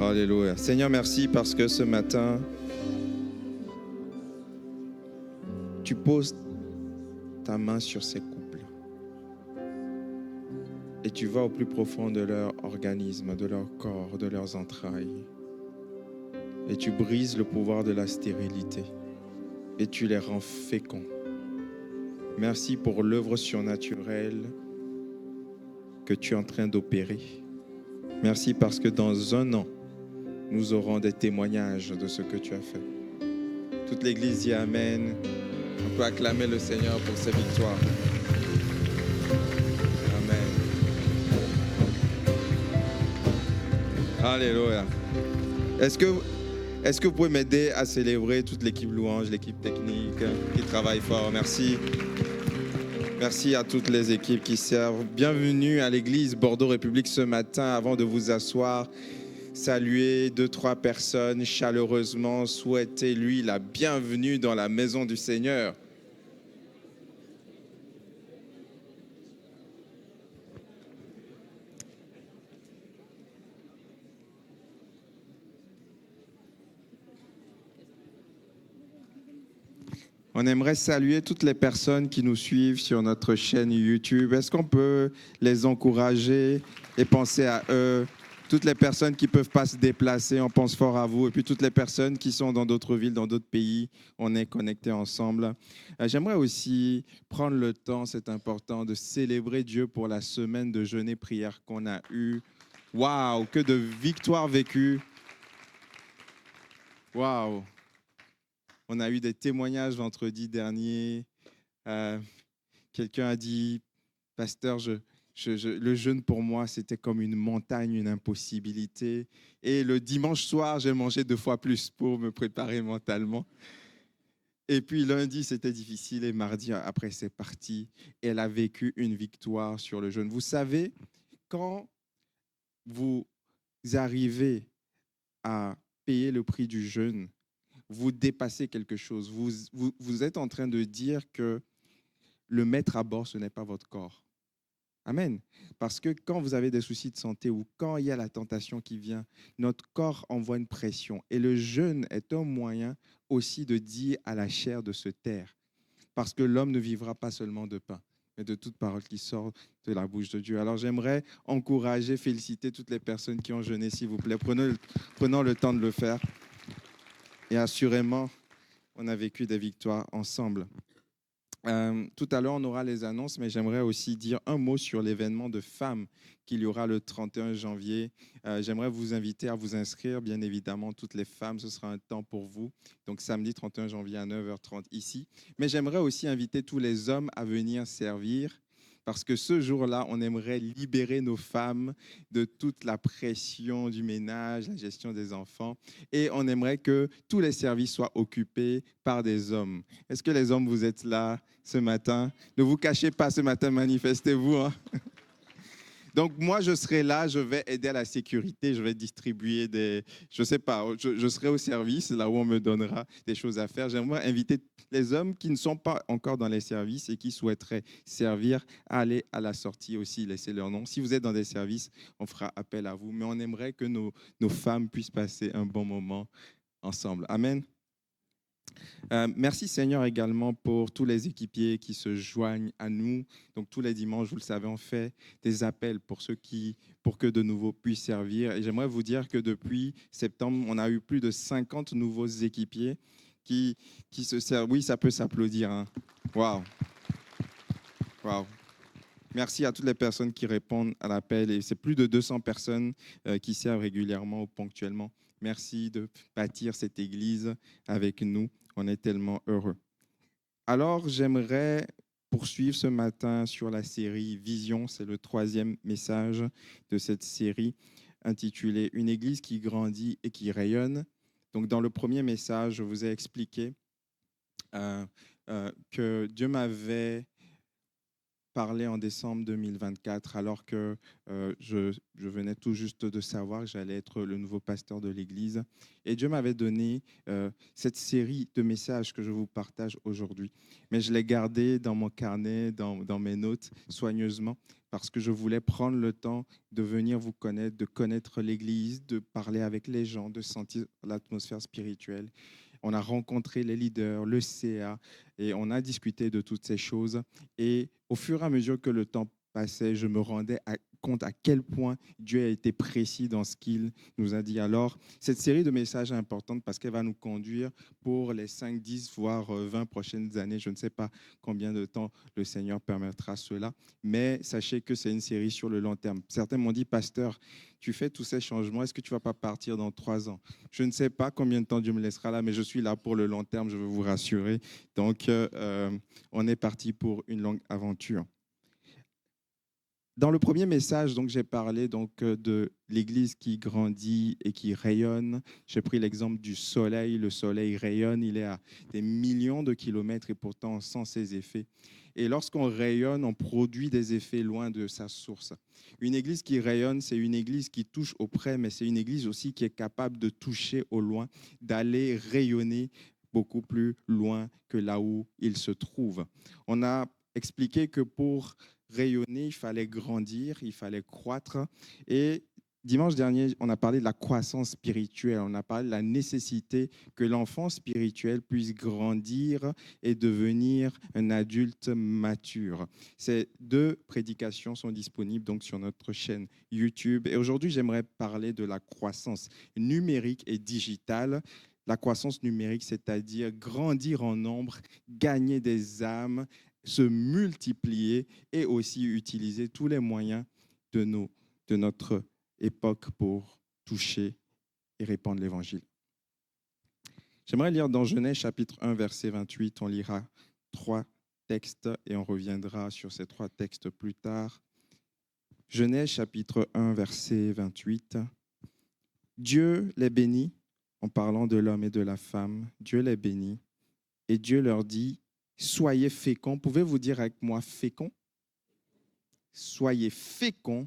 Alléluia. Seigneur, merci parce que ce matin, tu poses ta main sur ces couples et tu vas au plus profond de leur organisme, de leur corps, de leurs entrailles. Et tu brises le pouvoir de la stérilité et tu les rends féconds. Merci pour l'œuvre surnaturelle que tu es en train d'opérer. Merci parce que dans 1 an, nous aurons des témoignages de ce que tu as fait. Toute l'Église dit Amen. On peut acclamer le Seigneur pour ses victoires. Amen. Alléluia. Est-ce que vous pouvez m'aider à célébrer toute l'équipe louange, l'équipe technique qui travaille fort? Merci. Merci à toutes les équipes qui servent. Bienvenue à l'église Bordeaux République ce matin. Avant de vous asseoir, saluez 2-3 personnes chaleureusement. Souhaitez-lui la bienvenue dans la maison du Seigneur. On aimerait saluer toutes les personnes qui nous suivent sur notre chaîne YouTube. Est-ce qu'on peut les encourager et penser à eux? Toutes les personnes qui ne peuvent pas se déplacer, on pense fort à vous. Et puis toutes les personnes qui sont dans d'autres villes, dans d'autres pays, on est connectés ensemble. J'aimerais aussi prendre le temps, c'est important, de célébrer Dieu pour la semaine de jeûne et prière qu'on a eue. Waouh, que de victoires vécues. Waouh. On a eu des témoignages vendredi dernier. Quelqu'un a dit, pasteur, le jeûne pour moi, c'était comme une montagne, une impossibilité. Et le dimanche soir, j'ai mangé 2 fois plus pour me préparer mentalement. Et puis lundi, c'était difficile. Et mardi, après, c'est parti. Et elle a vécu une victoire sur le jeûne. Vous savez, quand vous arrivez à payer le prix du jeûne, vous dépassez quelque chose. Vous êtes en train de dire que le mettre à bord, ce n'est pas votre corps. Amen. Parce que quand vous avez des soucis de santé ou quand il y a la tentation qui vient, notre corps envoie une pression. Et le jeûne est un moyen aussi de dire à la chair de se taire. Parce que l'homme ne vivra pas seulement de pain, mais de toute parole qui sort de la bouche de Dieu. Alors j'aimerais encourager, féliciter toutes les personnes qui ont jeûné, s'il vous plaît. Prenons le temps de le faire. Et assurément, on a vécu des victoires ensemble. Tout à l'heure, on aura les annonces, mais j'aimerais aussi dire un mot sur l'événement de femmes qu'il y aura le 31 janvier. J'aimerais vous inviter à vous inscrire, bien évidemment, toutes les femmes, ce sera un temps pour vous. Donc, samedi 31 janvier à 9h30 ici. Mais j'aimerais aussi inviter tous les hommes à venir servir. Parce que ce jour-là, on aimerait libérer nos femmes de toute la pression du ménage, la gestion des enfants. Et on aimerait que tous les services soient occupés par des hommes. Est-ce que les hommes, vous êtes là ce matin? Ne vous cachez pas ce matin, manifestez-vous. Hein? Donc, moi, je serai là, je vais aider à la sécurité, je vais distribuer je ne sais pas, je serai au service, là où on me donnera des choses à faire. J'aimerais inviter les hommes qui ne sont pas encore dans les services et qui souhaiteraient servir à aller à la sortie aussi, laisser leur nom. Si vous êtes dans des services, on fera appel à vous, mais on aimerait que nos femmes puissent passer un bon moment ensemble. Amen. Merci Seigneur également pour tous les équipiers qui se joignent à nous. Donc tous les dimanches, vous le savez, on fait des appels pour que de nouveaux puissent servir. Et j'aimerais vous dire que depuis septembre, on a eu plus de 50 nouveaux équipiers qui se servent. Oui, ça peut s'applaudir. Hein. Waouh. Waouh. Merci à toutes les personnes qui répondent à l'appel. Et c'est plus de 200 personnes qui servent régulièrement ou ponctuellement. Merci de bâtir cette église avec nous. On est tellement heureux. Alors, j'aimerais poursuivre ce matin sur la série Vision. C'est le 3e message de cette série intitulée « Une église qui grandit et qui rayonne ». Donc, dans le premier message, je vous ai expliqué que Dieu m'avait parlé en décembre 2024, alors que je venais tout juste de savoir que j'allais être le nouveau pasteur de l'Église. Et Dieu m'avait donné cette série de messages que je vous partage aujourd'hui. Mais je l'ai gardé dans mon carnet, dans mes notes, soigneusement, parce que je voulais prendre le temps de venir vous connaître, de connaître l'Église, de parler avec les gens, de sentir l'atmosphère spirituelle. On a rencontré les leaders, le CA, et on a discuté de toutes ces choses. Et au fur et à mesure que le temps passait, je me rendais compte à quel point Dieu a été précis dans ce qu'il nous a dit. Alors, cette série de messages est importante parce qu'elle va nous conduire pour les 5, 10, voire 20 prochaines années. Je ne sais pas combien de temps le Seigneur permettra cela, mais sachez que c'est une série sur le long terme. Certains m'ont dit, pasteur, tu fais tous ces changements, est-ce que tu ne vas pas partir dans 3 ans? Je ne sais pas combien de temps Dieu me laissera là, mais je suis là pour le long terme, je veux vous rassurer. Donc, on est parti pour une longue aventure. Dans le premier message, donc, j'ai parlé de l'Église qui grandit et qui rayonne. J'ai pris l'exemple du soleil. Le soleil rayonne, il est à des millions de kilomètres et pourtant on sent ses effets. Et lorsqu'on rayonne, on produit des effets loin de sa source. Une Église qui rayonne, c'est une Église qui touche au près, mais c'est une Église aussi qui est capable de toucher au loin, d'aller rayonner beaucoup plus loin que là où il se trouve. On a expliqué que pour rayonner, il fallait grandir, il fallait croître. Et dimanche dernier, on a parlé de la croissance spirituelle, on a parlé de la nécessité que l'enfant spirituel puisse grandir et devenir un adulte mature. Ces 2 prédications sont disponibles donc sur notre chaîne YouTube. Et aujourd'hui, j'aimerais parler de la croissance numérique et digitale. La croissance numérique, c'est-à-dire grandir en nombre, gagner des âmes, se multiplier et aussi utiliser tous les moyens de notre époque pour toucher et répandre l'Évangile. J'aimerais lire dans Genèse chapitre 1, verset 28. On lira 3 textes et on reviendra sur ces 3 textes plus tard. Genèse chapitre 1, verset 28. Dieu les bénit, en parlant de l'homme et de la femme. Dieu les bénit et Dieu leur dit, soyez féconds. Pouvez-vous dire avec moi féconds? Soyez féconds,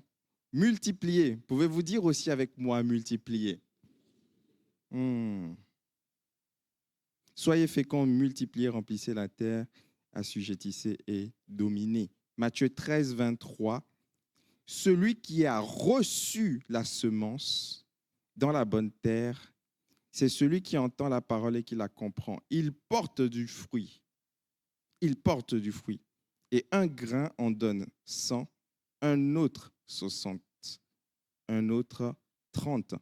multipliez. Pouvez-vous dire aussi avec moi multipliez? Soyez féconds, multipliez, remplissez la terre, assujettissez et dominez. Matthieu 13, 23. Celui qui a reçu la semence dans la bonne terre, c'est celui qui entend la parole et qui la comprend. Il porte du fruit. Il porte du fruit. Et un grain en donne 100, un autre 60, un autre 30.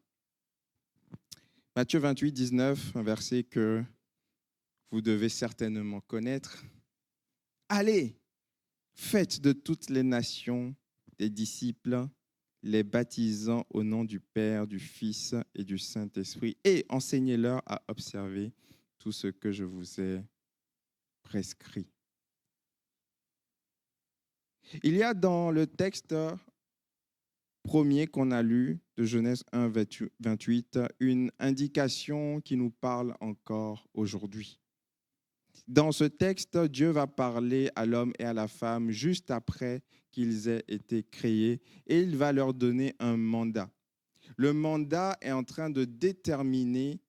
Matthieu 28, 19, un verset que vous devez certainement connaître. Allez, faites de toutes les nations des disciples, les baptisant au nom du Père, du Fils et du Saint-Esprit, et enseignez-leur à observer tout ce que je vous ai prescrit. Il y a dans le texte premier qu'on a lu de Genèse 1, 28, une indication qui nous parle encore aujourd'hui. Dans ce texte, Dieu va parler à l'homme et à la femme juste après qu'ils aient été créés et il va leur donner un mandat. Le mandat est en train de déterminer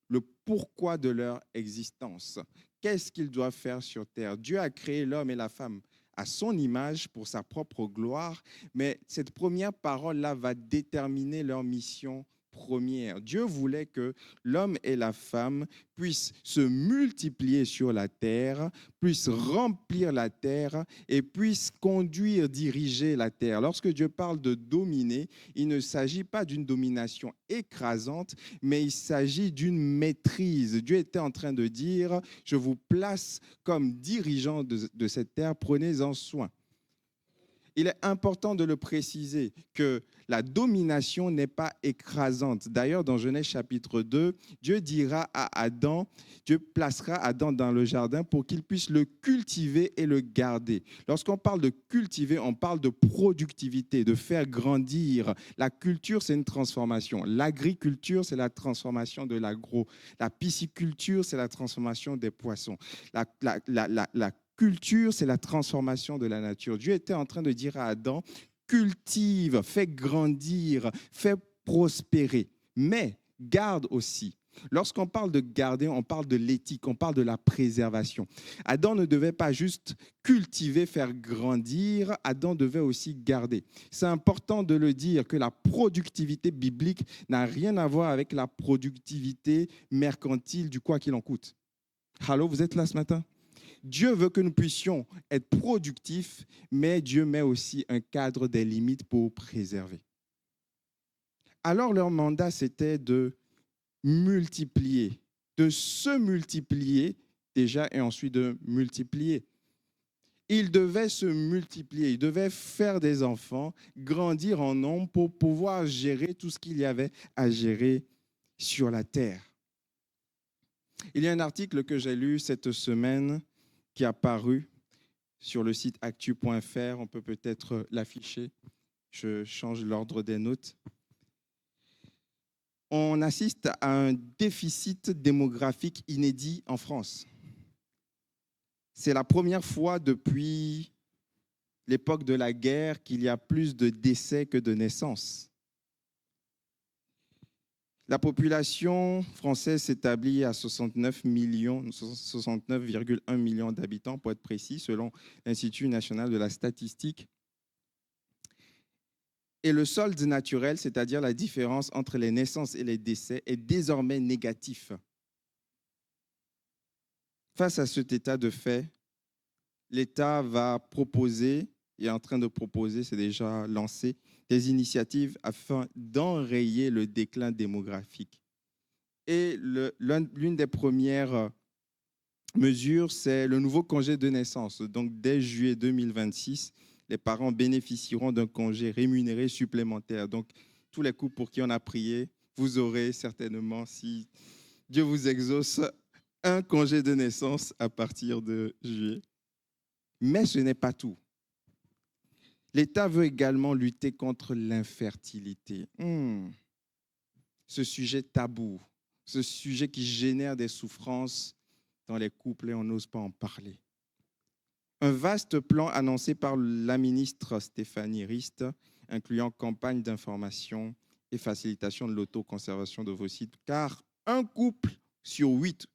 le pourquoi de leur existence. Qu'est-ce qu'ils doivent faire sur terre? Dieu a créé l'homme et la femme à son image pour sa propre gloire, mais cette première parole-là va déterminer leur mission première. Dieu voulait que l'homme et la femme puissent se multiplier sur la terre, puissent remplir la terre et puissent conduire, diriger la terre. Lorsque Dieu parle de dominer, il ne s'agit pas d'une domination écrasante, mais il s'agit d'une maîtrise. Dieu était en train de dire, je vous place comme dirigeant de cette terre, prenez-en soin. Il est important de le préciser que la domination n'est pas écrasante. D'ailleurs, dans Genèse chapitre 2, Dieu dira à Adam, Dieu placera Adam dans le jardin pour qu'il puisse le cultiver et le garder. Lorsqu'on parle de cultiver, on parle de productivité, de faire grandir. La culture, c'est une transformation. L'agriculture, c'est la transformation de l'agro. La pisciculture, c'est la transformation des poissons. La culture, c'est la transformation de la nature. Dieu était en train de dire à Adam, cultive, fais grandir, fais prospérer, mais garde aussi. Lorsqu'on parle de garder, on parle de l'éthique, on parle de la préservation. Adam ne devait pas juste cultiver, faire grandir, Adam devait aussi garder. C'est important de le dire que la productivité biblique n'a rien à voir avec la productivité mercantile du quoi qu'il en coûte. Allô, vous êtes là ce matin? Dieu veut que nous puissions être productifs, mais Dieu met aussi un cadre, des limites pour préserver. Alors leur mandat, c'était de multiplier, de se multiplier déjà et ensuite de multiplier. Ils devaient se multiplier, ils devaient faire des enfants, grandir en nombre pour pouvoir gérer tout ce qu'il y avait à gérer sur la terre. Il y a un article que j'ai lu cette semaine qui a paru sur le site actu.fr, on peut peut-être l'afficher, je change l'ordre des notes. On assiste à un déficit démographique inédit en France. C'est la première fois depuis l'époque de la guerre qu'il y a plus de décès que de naissances. La population française s'établit à 69,1 millions d'habitants, pour être précis, selon l'Institut national de la statistique. Et le solde naturel, c'est-à-dire la différence entre les naissances et les décès, est désormais négatif. Face à cet état de fait, l'État va proposer, est en train de proposer, c'est déjà lancé, des initiatives afin d'enrayer le déclin démographique. Et l'une des premières mesures, c'est le nouveau congé de naissance. Donc, dès juillet 2026, les parents bénéficieront d'un congé rémunéré supplémentaire. Donc, tous les couples pour qui on a prié, vous aurez certainement, si Dieu vous exauce, un congé de naissance à partir de juillet. Mais ce n'est pas tout. L'État veut également lutter contre l'infertilité. Ce sujet tabou, ce sujet qui génère des souffrances dans les couples et on n'ose pas en parler. Un vaste plan annoncé par la ministre Stéphanie Rist, incluant campagne d'information et facilitation de l'autoconservation d'ovocytes, car un couple sur 8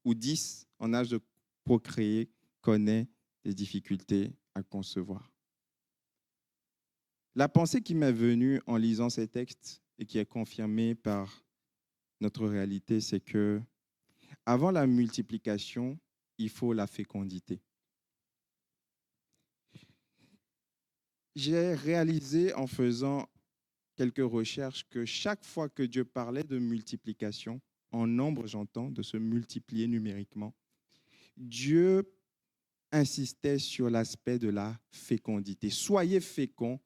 ou 10 en âge de procréer connaît des difficultés à concevoir. La pensée qui m'est venue en lisant ces textes et qui est confirmée par notre réalité, c'est que avant la multiplication, il faut la fécondité. J'ai réalisé en faisant quelques recherches que chaque fois que Dieu parlait de multiplication, en nombre j'entends, de se multiplier numériquement, Dieu insistait sur l'aspect de la fécondité. Soyez féconds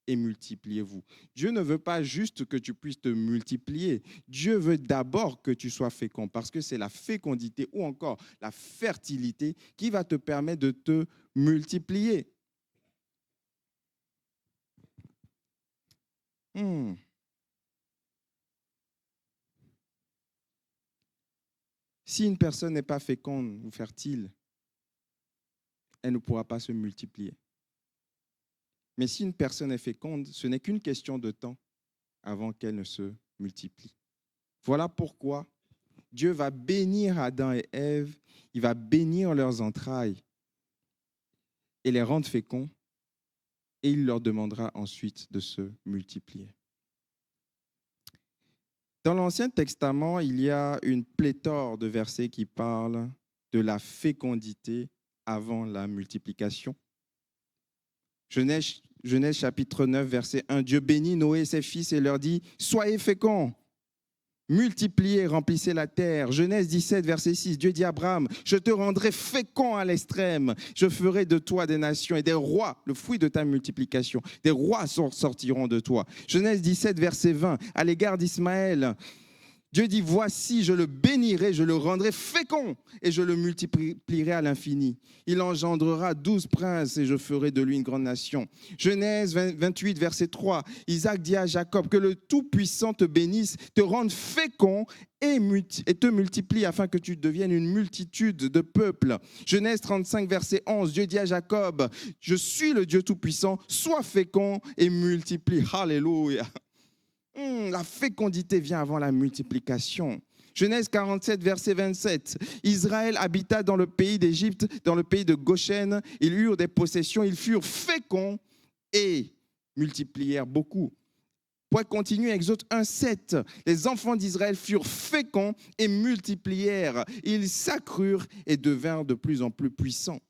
et multipliez-vous. Dieu ne veut pas juste que tu puisses te multiplier. Dieu veut d'abord que tu sois fécond parce que c'est la fécondité ou encore la fertilité qui va te permettre de te multiplier. Si une personne n'est pas féconde ou fertile, elle ne pourra pas se multiplier. Mais si une personne est féconde, ce n'est qu'une question de temps avant qu'elle ne se multiplie. Voilà pourquoi Dieu va bénir Adam et Ève, il va bénir leurs entrailles et les rendre féconds, et il leur demandera ensuite de se multiplier. Dans l'Ancien Testament, il y a une pléthore de versets qui parlent de la fécondité avant la multiplication. Genèse chapitre 9, verset 1, Dieu bénit Noé et ses fils et leur dit « Soyez féconds, multipliez, remplissez la terre. » Genèse 17, verset 6, Dieu dit à Abraham « Je te rendrai fécond à l'extrême, je ferai de toi des nations et des rois, le fruit de ta multiplication, des rois sortiront de toi. » Genèse 17, verset 20, à l'égard d'Ismaël, Dieu dit, voici, je le bénirai, je le rendrai fécond et je le multiplierai à l'infini. Il engendrera 12 princes et je ferai de lui une grande nation. Genèse 28, verset 3. Isaac dit à Jacob, que le Tout-Puissant te bénisse, te rende fécond et te multiplie afin que tu deviennes une multitude de peuples. Genèse 35, verset 11. Dieu dit à Jacob, je suis le Dieu Tout-Puissant, sois fécond et multiplie. Alléluia. La fécondité vient avant la multiplication. Genèse 47, verset 27. Israël habita dans le pays d'Égypte, dans le pays de Goshen. Ils eurent des possessions, ils furent féconds et multiplièrent beaucoup. Pour continuer, Exode 1, 7. Les enfants d'Israël furent féconds et multiplièrent. Ils s'accrurent et devinrent de plus en plus puissants.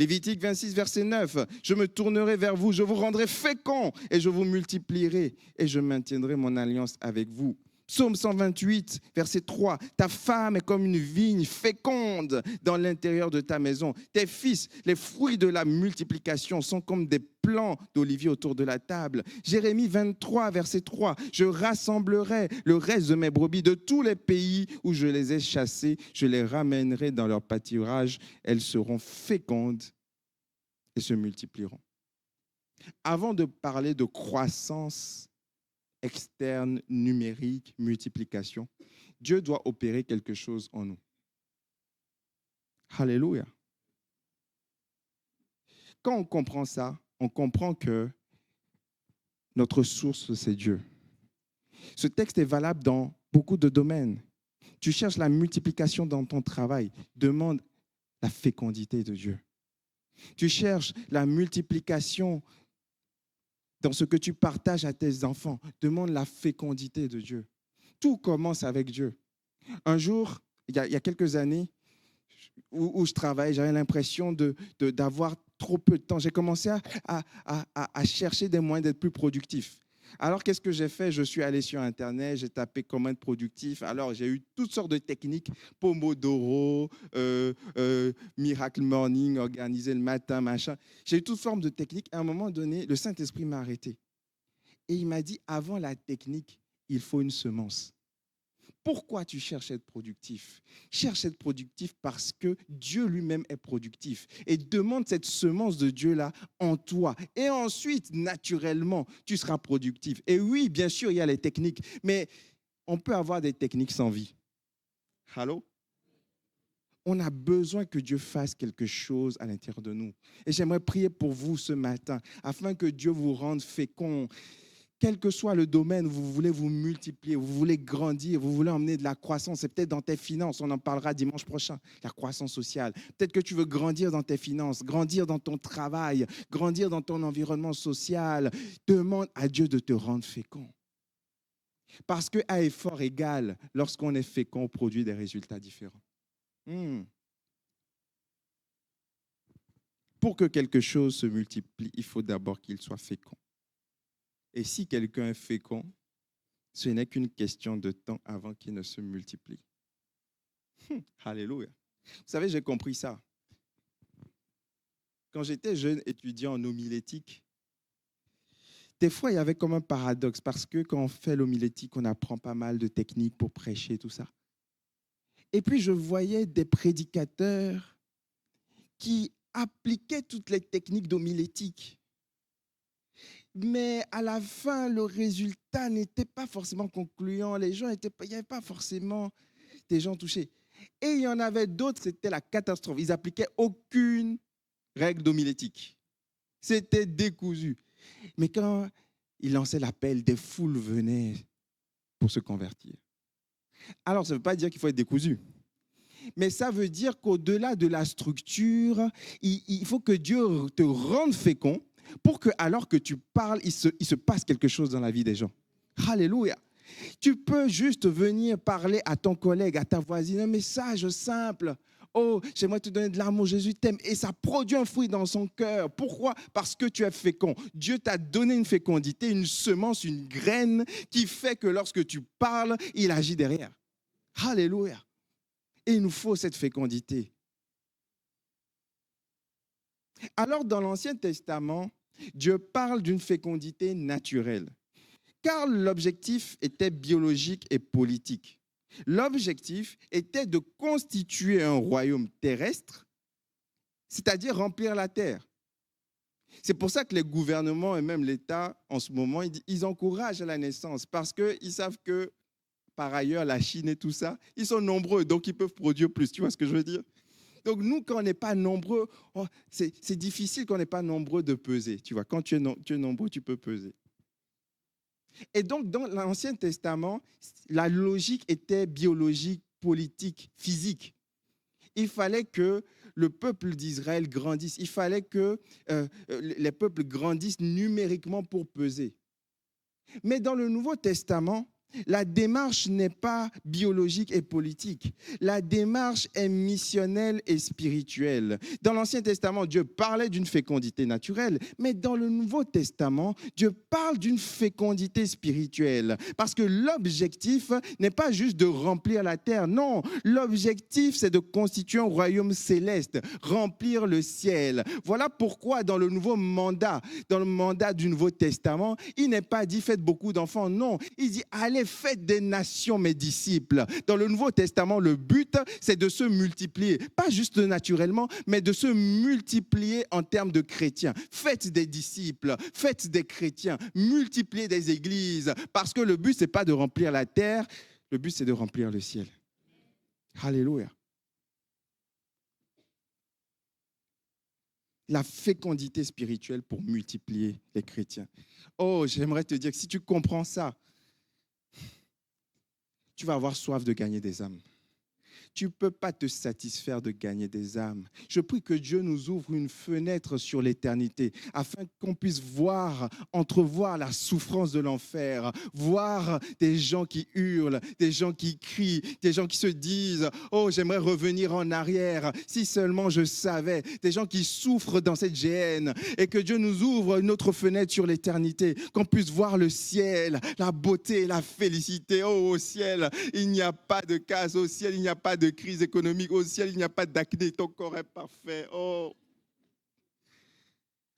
Lévitique 26, verset 9. Je me tournerai vers vous, je vous rendrai féconds et je vous multiplierai et je maintiendrai mon alliance avec vous. Psaume 128, verset 3. Ta femme est comme une vigne féconde dans l'intérieur de ta maison. Tes fils, les fruits de la multiplication, sont comme des plants d'olivier autour de la table. Jérémie 23, verset 3. Je rassemblerai le reste de mes brebis de tous les pays où je les ai chassées. Je les ramènerai dans leur pâturage. Elles seront fécondes et se multiplieront. Avant de parler de croissance externe, numérique, multiplication, Dieu doit opérer quelque chose en nous. Alléluia. Quand on comprend ça, on comprend que notre source, c'est Dieu. Ce texte est valable dans beaucoup de domaines. Tu cherches la multiplication dans ton travail, demande la fécondité de Dieu. Tu cherches la multiplication dans ce que tu partages à tes enfants, demande la fécondité de Dieu. Tout commence avec Dieu. Un jour, il y a quelques années, où je travaillais, j'avais l'impression d'avoir trop peu de temps. J'ai commencé à chercher des moyens d'être plus productif. Alors, qu'est-ce que j'ai fait? Je suis allé sur Internet, j'ai tapé comment être productif. Alors, j'ai eu toutes sortes de techniques, Pomodoro, Miracle Morning, organisé le matin, machin. J'ai eu toutes formes de techniques. À un moment donné, le Saint-Esprit m'a arrêté. Et il m'a dit, avant la technique, il faut une semence. Pourquoi tu cherches à être productif? Cherche à être productif parce que Dieu lui-même est productif. Et demande cette semence de Dieu-là en toi. Et ensuite, naturellement, tu seras productif. Et oui, bien sûr, il y a les techniques, mais on peut avoir des techniques sans vie. Allô? On a besoin que Dieu fasse quelque chose à l'intérieur de nous. Et j'aimerais prier pour vous ce matin, afin que Dieu vous rende fécond. Quel que soit le domaine où vous voulez vous multiplier, vous voulez grandir, vous voulez emmener de la croissance, c'est peut-être dans tes finances, on en parlera dimanche prochain, la croissance sociale. Peut-être que tu veux grandir dans tes finances, grandir dans ton travail, grandir dans ton environnement social. Demande à Dieu de te rendre fécond. Parce qu'à effort égal, lorsqu'on est fécond, on produit des résultats différents. Pour que quelque chose se multiplie, il faut d'abord qu'il soit fécond. Et si quelqu'un est fécond, ce n'est qu'une question de temps avant qu'il ne se multiplie. Alléluia. Vous savez, j'ai compris ça. Quand j'étais jeune étudiant en homilétique, des fois, il y avait comme un paradoxe parce que quand on fait l'homilétique, on apprend pas mal de techniques pour prêcher, tout ça. Et puis, je voyais des prédicateurs qui appliquaient toutes les techniques d'homilétique. Mais à la fin, le résultat n'était pas forcément concluant. Les gens il n'y avait pas forcément des gens touchés. Et il y en avait d'autres, c'était la catastrophe. Ils n'appliquaient aucune règle d'homilétique. C'était décousu. Mais quand ils lançaient l'appel, des foules venaient pour se convertir. Alors, ça ne veut pas dire qu'il faut être décousu. Mais ça veut dire qu'au-delà de la structure, il faut que Dieu te rende fécond pour que, alors que tu parles, il se passe quelque chose dans la vie des gens. Alléluia. Tu peux juste venir parler à ton collègue, à ta voisine, un message simple. Oh, j'aimerais te donner de l'amour, Jésus t'aime. Et ça produit un fruit dans son cœur. Pourquoi? Parce que tu es fécond. Dieu t'a donné une fécondité, une semence, une graine qui fait que lorsque tu parles, il agit derrière. Alléluia. Et il nous faut cette fécondité. Alors, dans l'Ancien Testament, Dieu parle d'une fécondité naturelle, car l'objectif était biologique et politique. L'objectif était de constituer un royaume terrestre, c'est-à-dire remplir la terre. C'est pour ça que les gouvernements et même l'État, en ce moment, ils encouragent à la naissance parce qu'ils savent que, par ailleurs, la Chine et tout ça, ils sont nombreux, donc ils peuvent produire plus. Tu vois ce que je veux dire? Donc nous, quand on n'est pas nombreux, c'est difficile quand on n'est pas nombreux de peser. Tu vois, quand tu es nombreux, tu peux peser. Et donc, dans l'Ancien Testament, la logique était biologique, politique, physique. Il fallait que le peuple d'Israël grandisse. Il fallait que les peuples grandissent numériquement pour peser. Mais dans le Nouveau Testament, la démarche n'est pas biologique et politique. La démarche est missionnelle et spirituelle. Dans l'Ancien Testament, Dieu parlait d'une fécondité naturelle, mais dans le Nouveau Testament, Dieu parle d'une fécondité spirituelle. Parce que l'objectif n'est pas juste de remplir la terre, non. L'objectif, c'est de constituer un royaume céleste, remplir le ciel. Voilà pourquoi dans le dans le mandat du Nouveau Testament, il n'est pas dit faites beaucoup d'enfants, non. Il dit allez, faites des nations mes disciples. Dans le Nouveau Testament, le but, c'est de se multiplier, pas juste naturellement, mais de se multiplier en termes de chrétiens. Faites des disciples, faites des chrétiens, multipliez des églises, parce que le but, c'est pas de remplir la terre, le but, c'est de remplir le ciel. Alléluia. La fécondité spirituelle pour multiplier les chrétiens. Oh, j'aimerais te dire que si tu comprends ça, tu vas avoir soif de gagner des âmes. Tu ne peux pas te satisfaire de gagner des âmes. Je prie que Dieu nous ouvre une fenêtre sur l'éternité afin qu'on puisse entrevoir la souffrance de l'enfer, voir des gens qui hurlent, des gens qui crient, des gens qui se disent « Oh, j'aimerais revenir en arrière, si seulement je savais », des gens qui souffrent dans cette géhenne et que Dieu nous ouvre une autre fenêtre sur l'éternité, qu'on puisse voir le ciel, la beauté, la félicité. Oh, au ciel, il n'y a pas de casse, au ciel, il n'y a pas de crise économique, au ciel, il n'y a pas d'acné, ton corps est parfait. Oh.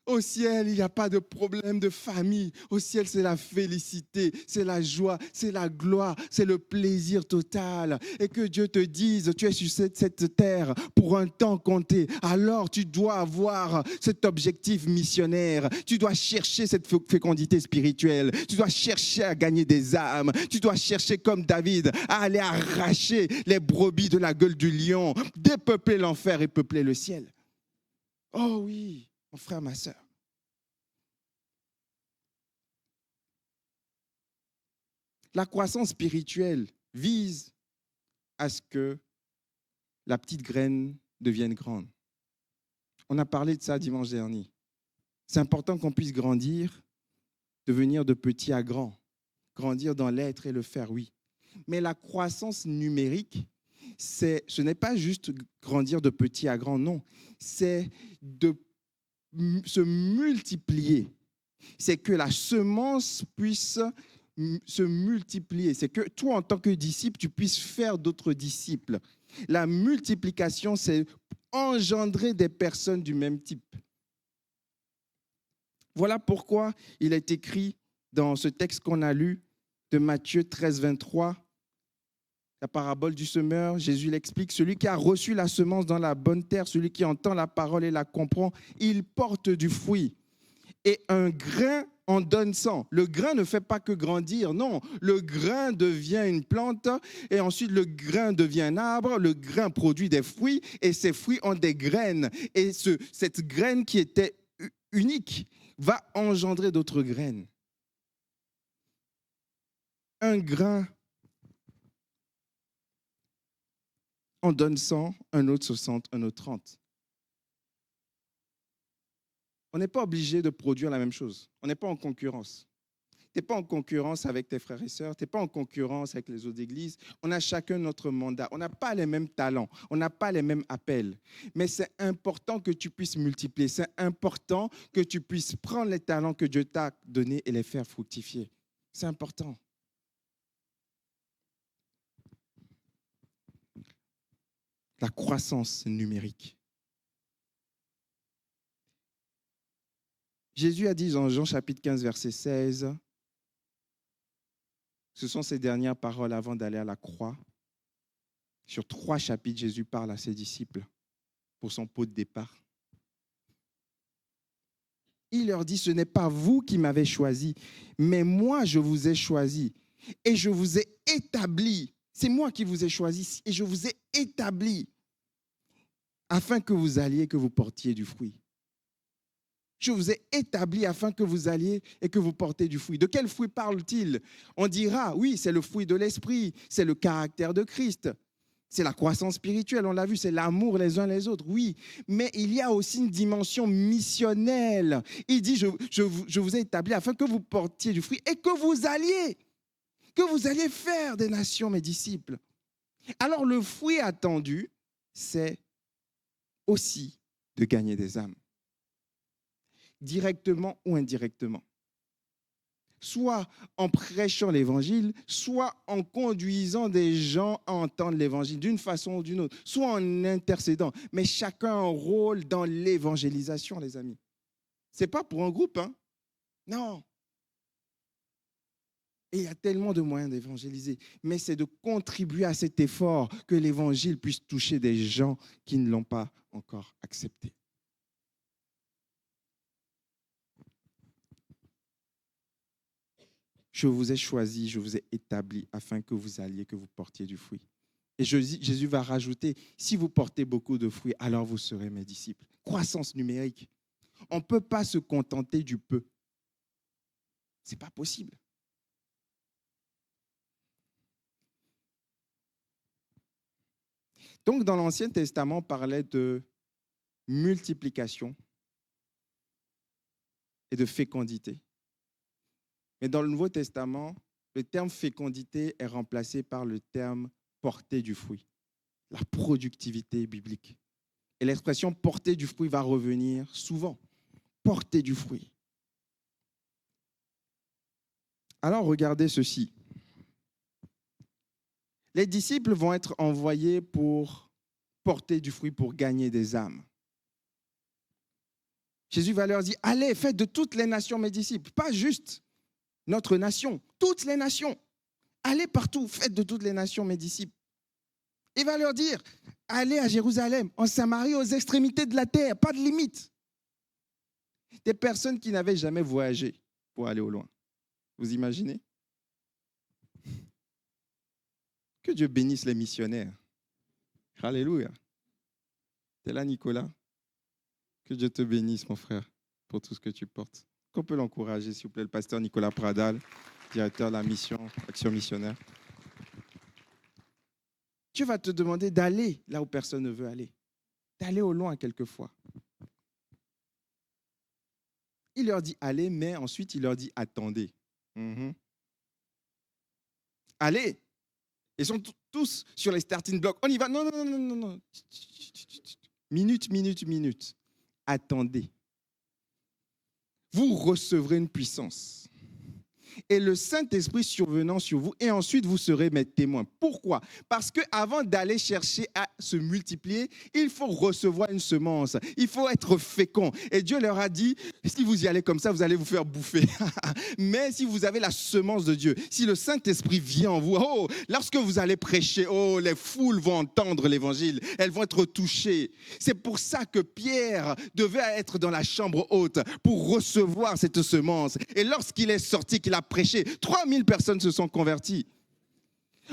Au ciel, il n'y a pas de problème de famille. Au ciel, c'est la félicité, c'est la joie, c'est la gloire, c'est le plaisir total. Et que Dieu te dise, tu es sur cette terre pour un temps compté. Alors, tu dois avoir cet objectif missionnaire. Tu dois chercher cette fécondité spirituelle. Tu dois chercher à gagner des âmes. Tu dois chercher, comme David, à aller arracher les brebis de la gueule du lion, dépeupler l'enfer et peupler le ciel. Oh oui. Mon frère, ma soeur. La croissance spirituelle vise à ce que la petite graine devienne grande. On a parlé de ça dimanche dernier. C'est important qu'on puisse grandir, devenir de petit à grand, grandir dans l'être et le faire, oui. Mais la croissance numérique, ce n'est pas juste grandir de petit à grand, non. C'est de se multiplier. C'est que la semence puisse se multiplier. C'est que toi, en tant que disciple, tu puisses faire d'autres disciples. La multiplication, c'est engendrer des personnes du même type. Voilà pourquoi il est écrit dans ce texte qu'on a lu de Matthieu 13, 23, la parabole du semeur. Jésus l'explique, celui qui a reçu la semence dans la bonne terre, celui qui entend la parole et la comprend, il porte du fruit. Et un grain en donne 100. Le grain ne fait pas que grandir, non. Le grain devient une plante et ensuite le grain devient un arbre. Le grain produit des fruits et ces fruits ont des graines. Et cette graine qui était unique va engendrer d'autres graines. Un grain en donne 100, un autre 60, un autre 30. On n'est pas obligé de produire la même chose. On n'est pas en concurrence. Tu n'es pas en concurrence avec tes frères et sœurs. Tu n'es pas en concurrence avec les autres églises. On a chacun notre mandat. On n'a pas les mêmes talents. On n'a pas les mêmes appels. Mais c'est important que tu puisses multiplier. C'est important que tu puisses prendre les talents que Dieu t'a donnés et les faire fructifier. C'est important. La croissance numérique. Jésus a dit dans Jean chapitre 15, verset 16, ce sont ses dernières paroles avant d'aller à la croix. Sur 3 chapitres, Jésus parle à ses disciples pour son pot de départ. Il leur dit, ce n'est pas vous qui m'avez choisi, mais moi je vous ai choisi et je vous ai établi. C'est moi qui vous ai choisi et je vous ai établi afin que vous alliez, que vous portiez du fruit. Je vous ai établi afin que vous alliez et que vous portiez du fruit. De quel fruit parle-t-il? On dira, oui, c'est le fruit de l'esprit, c'est le caractère de Christ. C'est la croissance spirituelle, on l'a vu, c'est l'amour les uns les autres, oui. Mais il y a aussi une dimension missionnelle. Il dit, je vous ai établi afin que vous portiez du fruit et que vous alliez faire des nations mes disciples. Alors le fruit attendu, c'est aussi de gagner des âmes, directement ou indirectement. Soit en prêchant l'évangile, soit en conduisant des gens à entendre l'évangile d'une façon ou d'une autre, soit en intercédant. Mais chacun a un rôle dans l'évangélisation, les amis. Ce n'est pas pour un groupe, hein? Non. Et il y a tellement de moyens d'évangéliser, mais c'est de contribuer à cet effort que l'évangile puisse toucher des gens qui ne l'ont pas encore accepté. Je vous ai choisi, je vous ai établi afin que vous alliez, que vous portiez du fruit. Et Jésus va rajouter, si vous portez beaucoup de fruits, alors vous serez mes disciples. Croissance numérique. On ne peut pas se contenter du peu. Ce n'est pas possible. Donc, dans l'Ancien Testament, on parlait de multiplication et de fécondité. Mais dans le Nouveau Testament, le terme fécondité est remplacé par le terme porter du fruit, la productivité biblique. Et l'expression porter du fruit va revenir souvent. Porter du fruit. Alors regardez ceci. Les disciples vont être envoyés pour porter du fruit, pour gagner des âmes. Jésus va leur dire, allez, faites de toutes les nations mes disciples, pas juste notre nation, toutes les nations. Allez partout, faites de toutes les nations mes disciples. Il va leur dire, allez à Jérusalem, en Samarie, aux extrémités de la terre, pas de limite. Des personnes qui n'avaient jamais voyagé pour aller au loin. Vous imaginez? Que Dieu bénisse les missionnaires. Alléluia. T'es là, Nicolas? Que Dieu te bénisse, mon frère, pour tout ce que tu portes. Qu'on peut l'encourager, s'il vous plaît, le pasteur Nicolas Pradal, directeur de la mission, Action missionnaire. Dieu va te demander d'aller là où personne ne veut aller, d'aller au loin quelquefois. Il leur dit allez, mais ensuite il leur dit attendez. Allez. Ils sont tous sur les starting blocks. On y va. Non. Minute. Attendez. Vous recevrez une puissance. Et le Saint-Esprit survenant sur vous, et ensuite vous serez mes témoins. Pourquoi? Parce qu'avant d'aller chercher à se multiplier, il faut recevoir une semence. Il faut être fécond. Et Dieu leur a dit, si vous y allez comme ça, vous allez vous faire bouffer. Mais si vous avez la semence de Dieu, si le Saint-Esprit vient en vous, lorsque vous allez prêcher, les foules vont entendre l'évangile. Elles vont être touchées. C'est pour ça que Pierre devait être dans la chambre haute pour recevoir cette semence. Et lorsqu'il est sorti, qu'il a prêché, 3000 personnes se sont converties.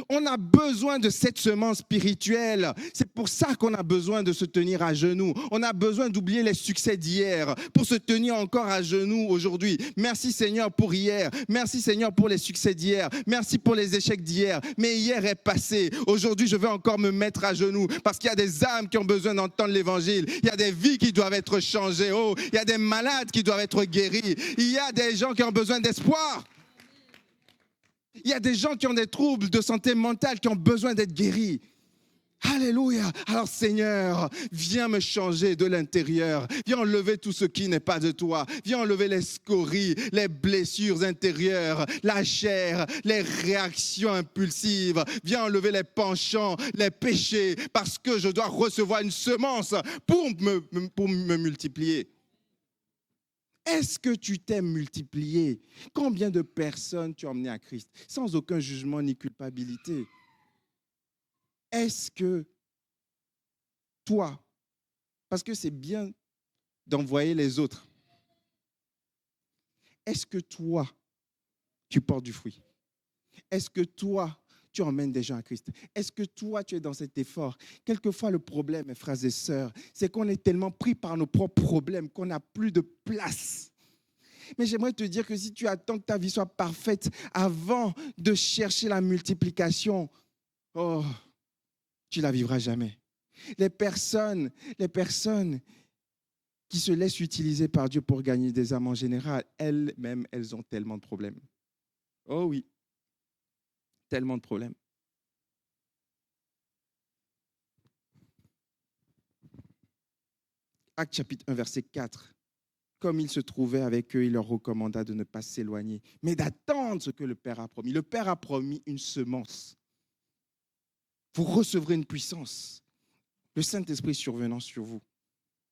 On a besoin de cette semence spirituelle. C'est pour ça qu'on a besoin de se tenir à genoux. On a besoin d'oublier les succès d'hier pour se tenir encore à genoux aujourd'hui. Merci Seigneur pour hier. Merci Seigneur pour les succès d'hier. Merci pour les échecs d'hier. Mais hier est passé. Aujourd'hui, je vais encore me mettre à genoux parce qu'il y a des âmes qui ont besoin d'entendre l'évangile. Il y a des vies qui doivent être changées. Il y a des malades qui doivent être guéris. Il y a des gens qui ont besoin d'espoir. Il y a des gens qui ont des troubles de santé mentale qui ont besoin d'être guéris. Alléluia. Alors Seigneur, viens me changer de l'intérieur. Viens enlever tout ce qui n'est pas de toi. Viens enlever les scories, les blessures intérieures, la chair, les réactions impulsives. Viens enlever les penchants, les péchés, parce que je dois recevoir une semence pour me multiplier. Est-ce que tu t'es multiplié? Combien de personnes tu as emmené à Christ sans aucun jugement ni culpabilité? Est-ce que toi, parce que c'est bien d'envoyer les autres, est-ce que toi, tu portes du fruit? Est-ce que toi, tu emmènes des gens à Christ? Est-ce que toi, tu es dans cet effort? Quelquefois, le problème, mes frères et sœurs, c'est qu'on est tellement pris par nos propres problèmes qu'on n'a plus de place. Mais j'aimerais te dire que si tu attends que ta vie soit parfaite avant de chercher la multiplication, oh, tu ne la vivras jamais. Les personnes qui se laissent utiliser par Dieu pour gagner des âmes en général, elles-mêmes, elles ont tellement de problèmes. Oh oui, tellement de problèmes. Actes chapitre 1, verset 4. Comme il se trouvait avec eux, il leur recommanda de ne pas s'éloigner, mais d'attendre ce que le Père a promis. Le Père a promis une semence. Vous recevrez une puissance, le Saint-Esprit survenant sur vous,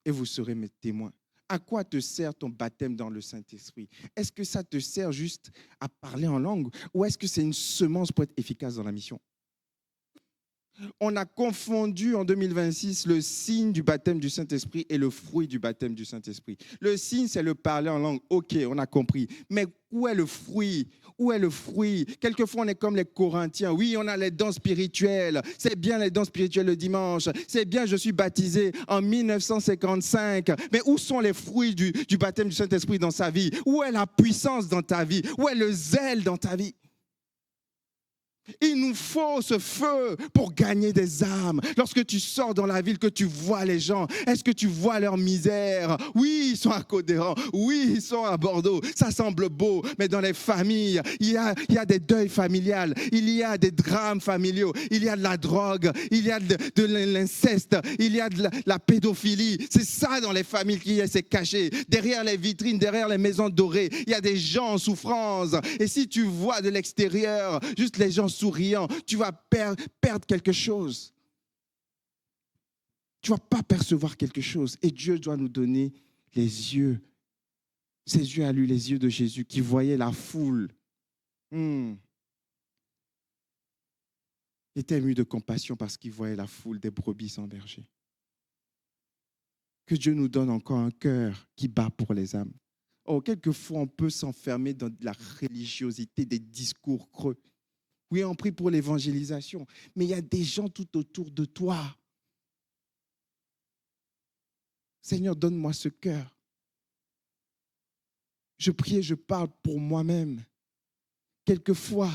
et vous serez mes témoins. À quoi te sert ton baptême dans le Saint-Esprit? Est-ce que ça te sert juste à parler en langue, ou est-ce que c'est une semence pour être efficace dans la mission? On a confondu en 2026 le signe du baptême du Saint-Esprit et le fruit du baptême du Saint-Esprit. Le signe, c'est le parler en langue. OK, on a compris. Mais où est le fruit? Où est le fruit? Quelquefois, on est comme les Corinthiens. Oui, on a les dons spirituels. C'est bien les dons spirituels le dimanche. C'est bien, je suis baptisé en 1955. Mais où sont les fruits du baptême du Saint-Esprit dans sa vie? Où est la puissance dans ta vie? Où est le zèle dans ta vie? Il nous faut ce feu pour gagner des âmes. Lorsque tu sors dans la ville, que tu vois les gens, est-ce que tu vois leur misère? Oui, ils sont à Côte-d'Ivoire. Oui, ils sont à Bordeaux. Ça semble beau, mais dans les familles, il y a des deuils familiales, il y a des drames familiaux, il y a de la drogue, il y a de l'inceste, il y a de la pédophilie. C'est ça dans les familles qui s'est caché. Derrière les vitrines, derrière les maisons dorées, il y a des gens en souffrance. Et si tu vois de l'extérieur, juste les gens souriant, tu vas perdre quelque chose. Tu ne vas pas percevoir quelque chose. Et Dieu doit nous donner les yeux, ses yeux à lui, les yeux de Jésus qui voyait la foule. Il était ému de compassion parce qu'il voyait la foule des brebis sans berger. Que Dieu nous donne encore un cœur qui bat pour les âmes. Oh, quelquefois, on peut s'enfermer dans de la religiosité, des discours creux. Oui, on prie pour l'évangélisation, mais il y a des gens tout autour de toi. Seigneur, donne-moi ce cœur. Je prie et je parle pour moi-même. Quelquefois,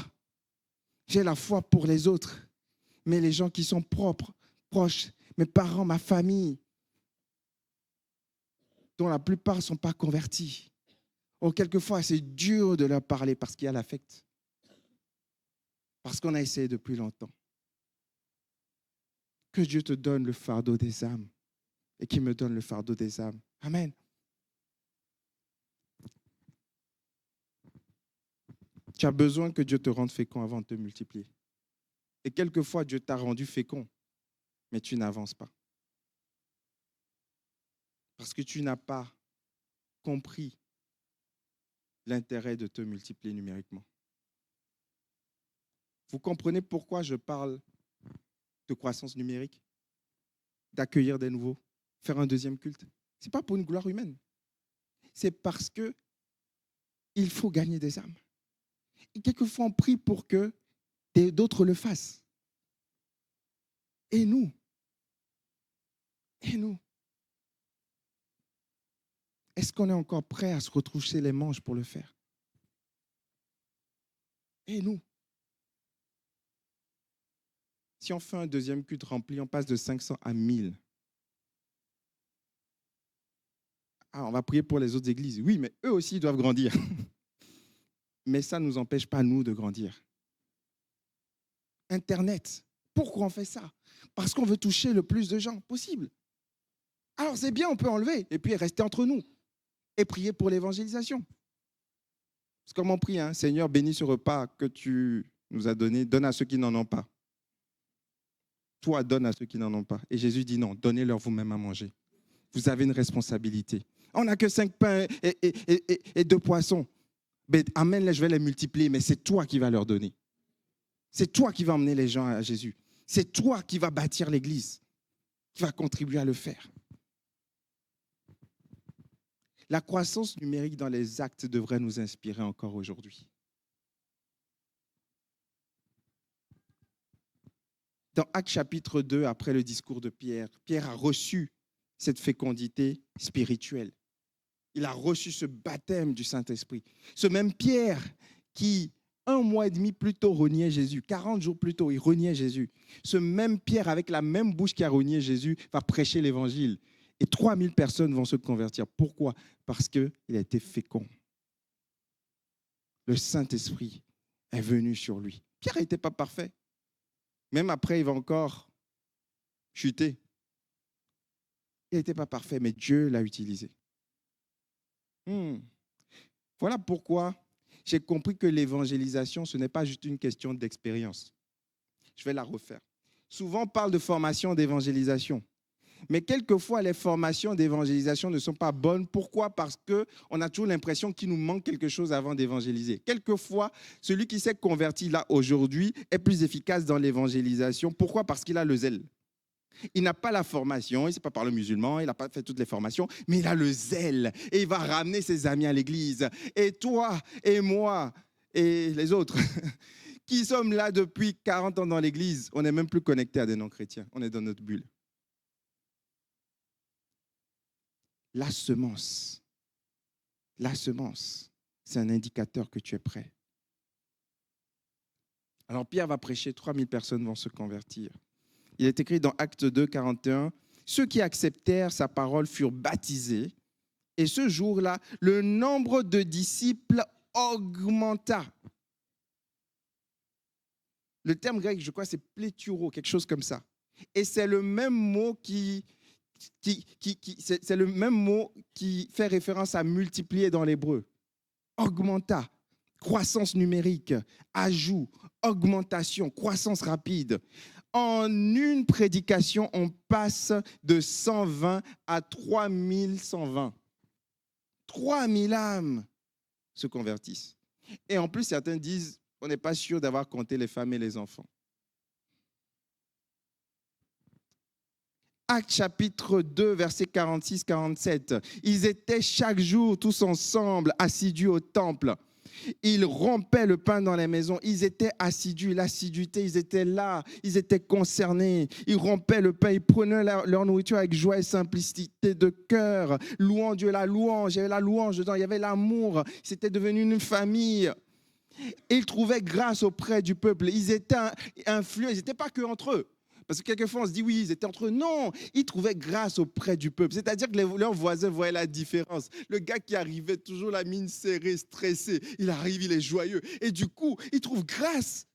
j'ai la foi pour les autres, mais les gens qui sont proches, mes parents, ma famille, dont la plupart ne sont pas convertis. Oh, quelquefois, c'est dur de leur parler parce qu'il y a l'affect. Parce qu'on a essayé depuis longtemps. Que Dieu te donne le fardeau des âmes et qu'il me donne le fardeau des âmes. Amen. Tu as besoin que Dieu te rende fécond avant de te multiplier. Et quelquefois, Dieu t'a rendu fécond, mais tu n'avances pas. Parce que tu n'as pas compris l'intérêt de te multiplier numériquement. Vous comprenez pourquoi je parle de croissance numérique, d'accueillir des nouveaux, faire un deuxième culte? Ce n'est pas pour une gloire humaine. C'est parce qu'il faut gagner des âmes. Et quelquefois, on prie pour que d'autres le fassent. Et nous? Est-ce qu'on est encore prêt à se retrousser les manches pour le faire? Et nous? Si on fait un deuxième culte rempli, on passe de 500 à 1000. Ah, on va prier pour les autres églises. Oui, mais eux aussi doivent grandir. Mais ça ne nous empêche pas, nous, de grandir. Internet, pourquoi on fait ça? Parce qu'on veut toucher le plus de gens possible. Alors c'est bien, on peut enlever et puis rester entre nous et prier pour l'évangélisation. C'est comme on prie, hein? Seigneur, bénis ce repas que tu nous as donné, donne à ceux qui n'en ont pas. Toi, donne à ceux qui n'en ont pas. Et Jésus dit non, donnez-leur vous-même à manger. Vous avez une responsabilité. On n'a que 5 pains et 2 poissons. Mais amène-les, je vais les multiplier, mais c'est toi qui vas leur donner. C'est toi qui vas emmener les gens à Jésus. C'est toi qui vas bâtir l'Église, qui vas contribuer à le faire. La croissance numérique dans les actes devrait nous inspirer encore aujourd'hui. Dans Actes chapitre 2, après le discours de Pierre, Pierre a reçu cette fécondité spirituelle. Il a reçu ce baptême du Saint-Esprit. Ce même Pierre qui, 1 mois et demi plus tôt, reniait Jésus, 40 jours plus tôt, il reniait Jésus. Ce même Pierre, avec la même bouche qui a renié Jésus, va prêcher l'Évangile. Et 3000 personnes vont se convertir. Pourquoi? Parce qu'il a été fécond. Le Saint-Esprit est venu sur lui. Pierre n'était pas parfait. Même après, il va encore chuter. Il n'était pas parfait, mais Dieu l'a utilisé. Voilà pourquoi j'ai compris que l'évangélisation, ce n'est pas juste une question d'expérience. Je vais la refaire. Souvent, on parle de formation d'évangélisation. Mais quelquefois, les formations d'évangélisation ne sont pas bonnes. Pourquoi? Parce qu'on a toujours l'impression qu'il nous manque quelque chose avant d'évangéliser. Quelquefois, celui qui s'est converti là aujourd'hui est plus efficace dans l'évangélisation. Pourquoi? Parce qu'il a le zèle. Il n'a pas la formation, il ne sait pas parler musulman, il n'a pas fait toutes les formations, mais il a le zèle et il va ramener ses amis à l'église. Et toi et moi et les autres qui sommes là depuis 40 ans dans l'église, on n'est même plus connectés à des non-chrétiens, on est dans notre bulle. La semence, c'est un indicateur que tu es prêt. Alors Pierre va prêcher, 3000 personnes vont se convertir. Il est écrit dans Actes 2, 41, « Ceux qui acceptèrent sa parole furent baptisés, et ce jour-là, le nombre de disciples augmenta. » Le terme grec, je crois, c'est pléthuro, quelque chose comme ça. Et c'est le même mot c'est le même mot qui fait référence à multiplier dans l'hébreu. Augmenta, croissance numérique, ajout, augmentation, croissance rapide. En une prédication, on passe de 120 à 3120. 3000 âmes se convertissent. Et en plus, certains disent, on n'est pas sûr d'avoir compté les femmes et les enfants. Actes chapitre 2, versets 46-47. Ils étaient chaque jour tous ensemble, assidus au temple. Ils rompaient le pain dans les maisons. Ils étaient assidus, l'assiduité, ils étaient là, ils étaient concernés. Ils rompaient le pain, ils prenaient leur nourriture avec joie et simplicité de cœur, louant Dieu, la louange, il y avait la louange dedans, il y avait l'amour. C'était devenu une famille. Et ils trouvaient grâce auprès du peuple. Ils étaient influents, ils n'étaient pas que entre eux. Parce que quelquefois, on se dit, oui, ils étaient entre eux. Non, ils trouvaient grâce auprès du peuple. C'est-à-dire que leurs voisins voyaient la différence. Le gars qui arrivait toujours la mine serrée, stressé, il arrive, il est joyeux. Et du coup, il trouve grâce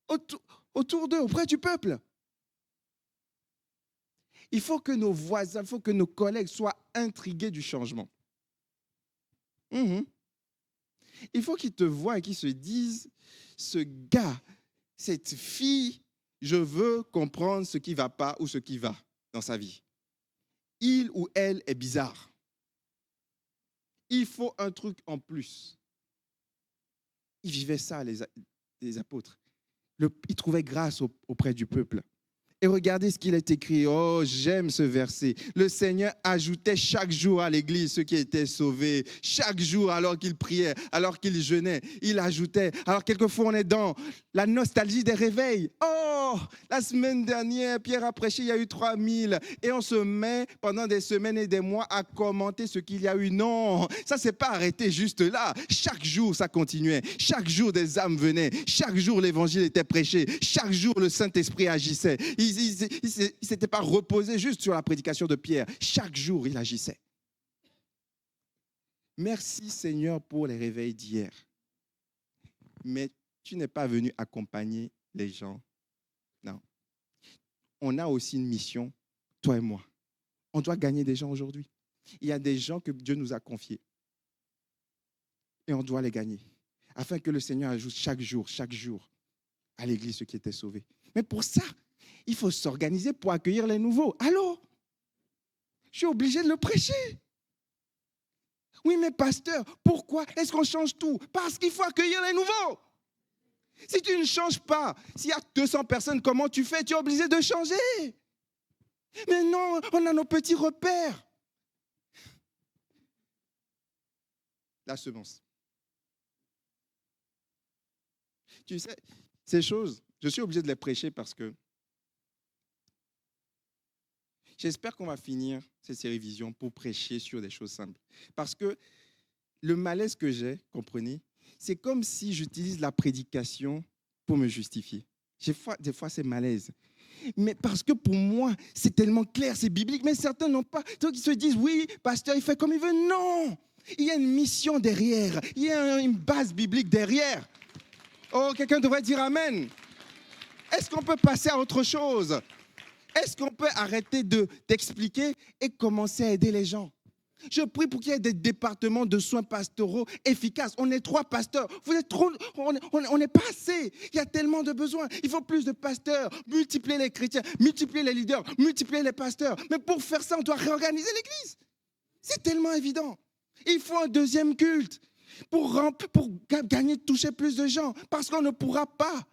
autour d'eux, auprès du peuple. Il faut que nos voisins, il faut que nos collègues soient intrigués du changement. Il faut qu'ils te voient et qu'ils se disent, ce gars, cette fille, je veux comprendre ce qui ne va pas ou ce qui va dans sa vie. Il ou elle est bizarre. Il faut un truc en plus. Ils vivaient ça, les apôtres. Ils trouvaient grâce auprès du peuple. Et regardez ce qu'il est écrit. Oh, j'aime ce verset. Le Seigneur ajoutait chaque jour à l'église ceux qui étaient sauvés. Chaque jour, alors qu'il priait, alors qu'il jeûnait, il ajoutait. Alors, quelquefois, on est dans la nostalgie des réveils. Oh, la semaine dernière, Pierre a prêché, il y a eu 3000. Et on se met pendant des semaines et des mois à commenter ce qu'il y a eu. Non, ça ne s'est pas arrêté juste là. Chaque jour, ça continuait. Chaque jour, des âmes venaient. Chaque jour, l'évangile était prêché. Chaque jour, le Saint-Esprit agissait. Il ne s'était pas reposé juste sur la prédication de Pierre. Chaque jour, il agissait. Merci Seigneur pour les réveils d'hier. Mais tu n'es pas venu accompagner les gens. Non. On a aussi une mission, toi et moi. On doit gagner des gens aujourd'hui. Il y a des gens que Dieu nous a confiés. Et on doit les gagner. Afin que le Seigneur ajoute chaque jour à l'église ceux qui étaient sauvés. Mais pour ça, il faut s'organiser pour accueillir les nouveaux. Allô? Je suis obligé de le prêcher. Oui, mais pasteur, pourquoi est-ce qu'on change tout? Parce qu'il faut accueillir les nouveaux. Si tu ne changes pas, s'il y a 200 personnes, comment tu fais? Tu es obligé de changer. Mais non, on a nos petits repères. La semence. Tu sais, ces choses, je suis obligé de les prêcher parce que j'espère qu'on va finir cette série Vision pour prêcher sur des choses simples. Parce que le malaise que j'ai, comprenez, c'est comme si j'utilise la prédication pour me justifier. Des fois, c'est malaise. Mais parce que pour moi, c'est tellement clair, c'est biblique, mais certains n'ont pas. Donc, ils se disent, oui, pasteur, il fait comme il veut. Non! Il y a une mission derrière. Il y a une base biblique derrière. Oh, quelqu'un devrait dire Amen. Est-ce qu'on peut passer à autre chose? Est-ce qu'on peut arrêter d'expliquer et commencer à aider les gens? Je prie pour qu'il y ait des départements de soins pastoraux efficaces. On est 3 pasteurs. Vous êtes trop, on n'est pas assez. Il y a tellement de besoins. Il faut plus de pasteurs. Multiplier les chrétiens, multiplier les leaders, multiplier les pasteurs. Mais pour faire ça, on doit réorganiser l'Église. C'est tellement évident. Il faut un deuxième culte pour gagner, toucher plus de gens. Parce qu'on ne pourra pas.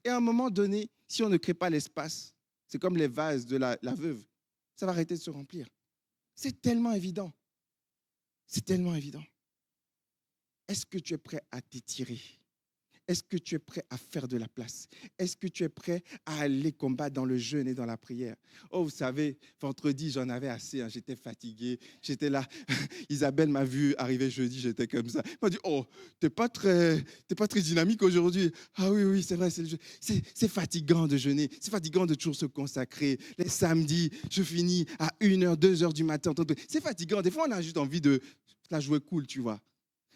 Et à un moment donné, si on ne crée pas l'espace, c'est comme les vases de la veuve. Ça va arrêter de se remplir. C'est tellement évident. C'est tellement évident. Est-ce que tu es prêt à t'étirer? Est-ce que tu es prêt à faire de la place? Est-ce que tu es prêt à aller combattre dans le jeûne et dans la prière? Oh, vous savez, vendredi, j'en avais assez. Hein, j'étais fatigué. J'étais là. Isabelle m'a vu arriver jeudi. J'étais comme ça. Elle m'a dit, oh, t'es pas très dynamique aujourd'hui. Ah oui, oui, c'est vrai. C'est fatigant de jeûner. C'est fatigant de toujours se consacrer. Les samedis, je finis à 1h, 2h du matin. C'est fatigant. Des fois, on a juste envie de la jouer cool, tu vois.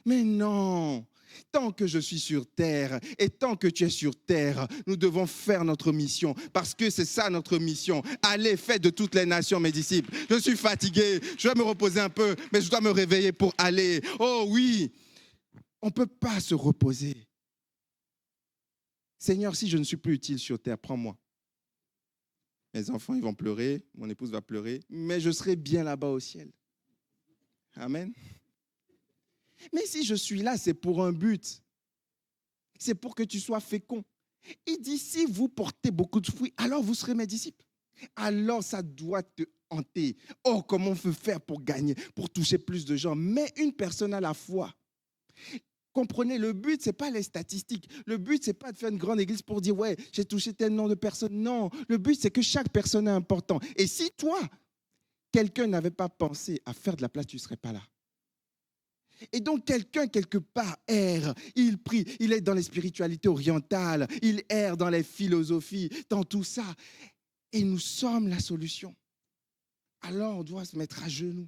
Mais non! Tant que je suis sur terre et tant que tu es sur terre, nous devons faire notre mission parce que c'est ça notre mission. Allez, faites de toutes les nations mes disciples. Je suis fatigué, je vais me reposer un peu, mais je dois me réveiller pour aller. Oh oui, on ne peut pas se reposer. Seigneur, si je ne suis plus utile sur terre, prends-moi. Mes enfants, ils vont pleurer, mon épouse va pleurer, mais je serai bien là-bas au ciel. Amen. Mais si je suis là, c'est pour un but. C'est pour que tu sois fécond. Il dit, si vous portez beaucoup de fruits, alors vous serez mes disciples. Alors ça doit te hanter. Oh, comment on peut faire pour gagner, pour toucher plus de gens? Mais une personne à la fois. Comprenez, le but, ce n'est pas les statistiques. Le but, ce n'est pas de faire une grande église pour dire, ouais, j'ai touché tel nombre de personnes. Non, le but, c'est que chaque personne est importante. Et si toi, quelqu'un n'avait pas pensé à faire de la place, tu ne serais pas là. Et donc, quelqu'un, quelque part, erre, il prie, il est dans les spiritualités orientales, il erre dans les philosophies, dans tout ça. Et nous sommes la solution. Alors, on doit se mettre à genoux,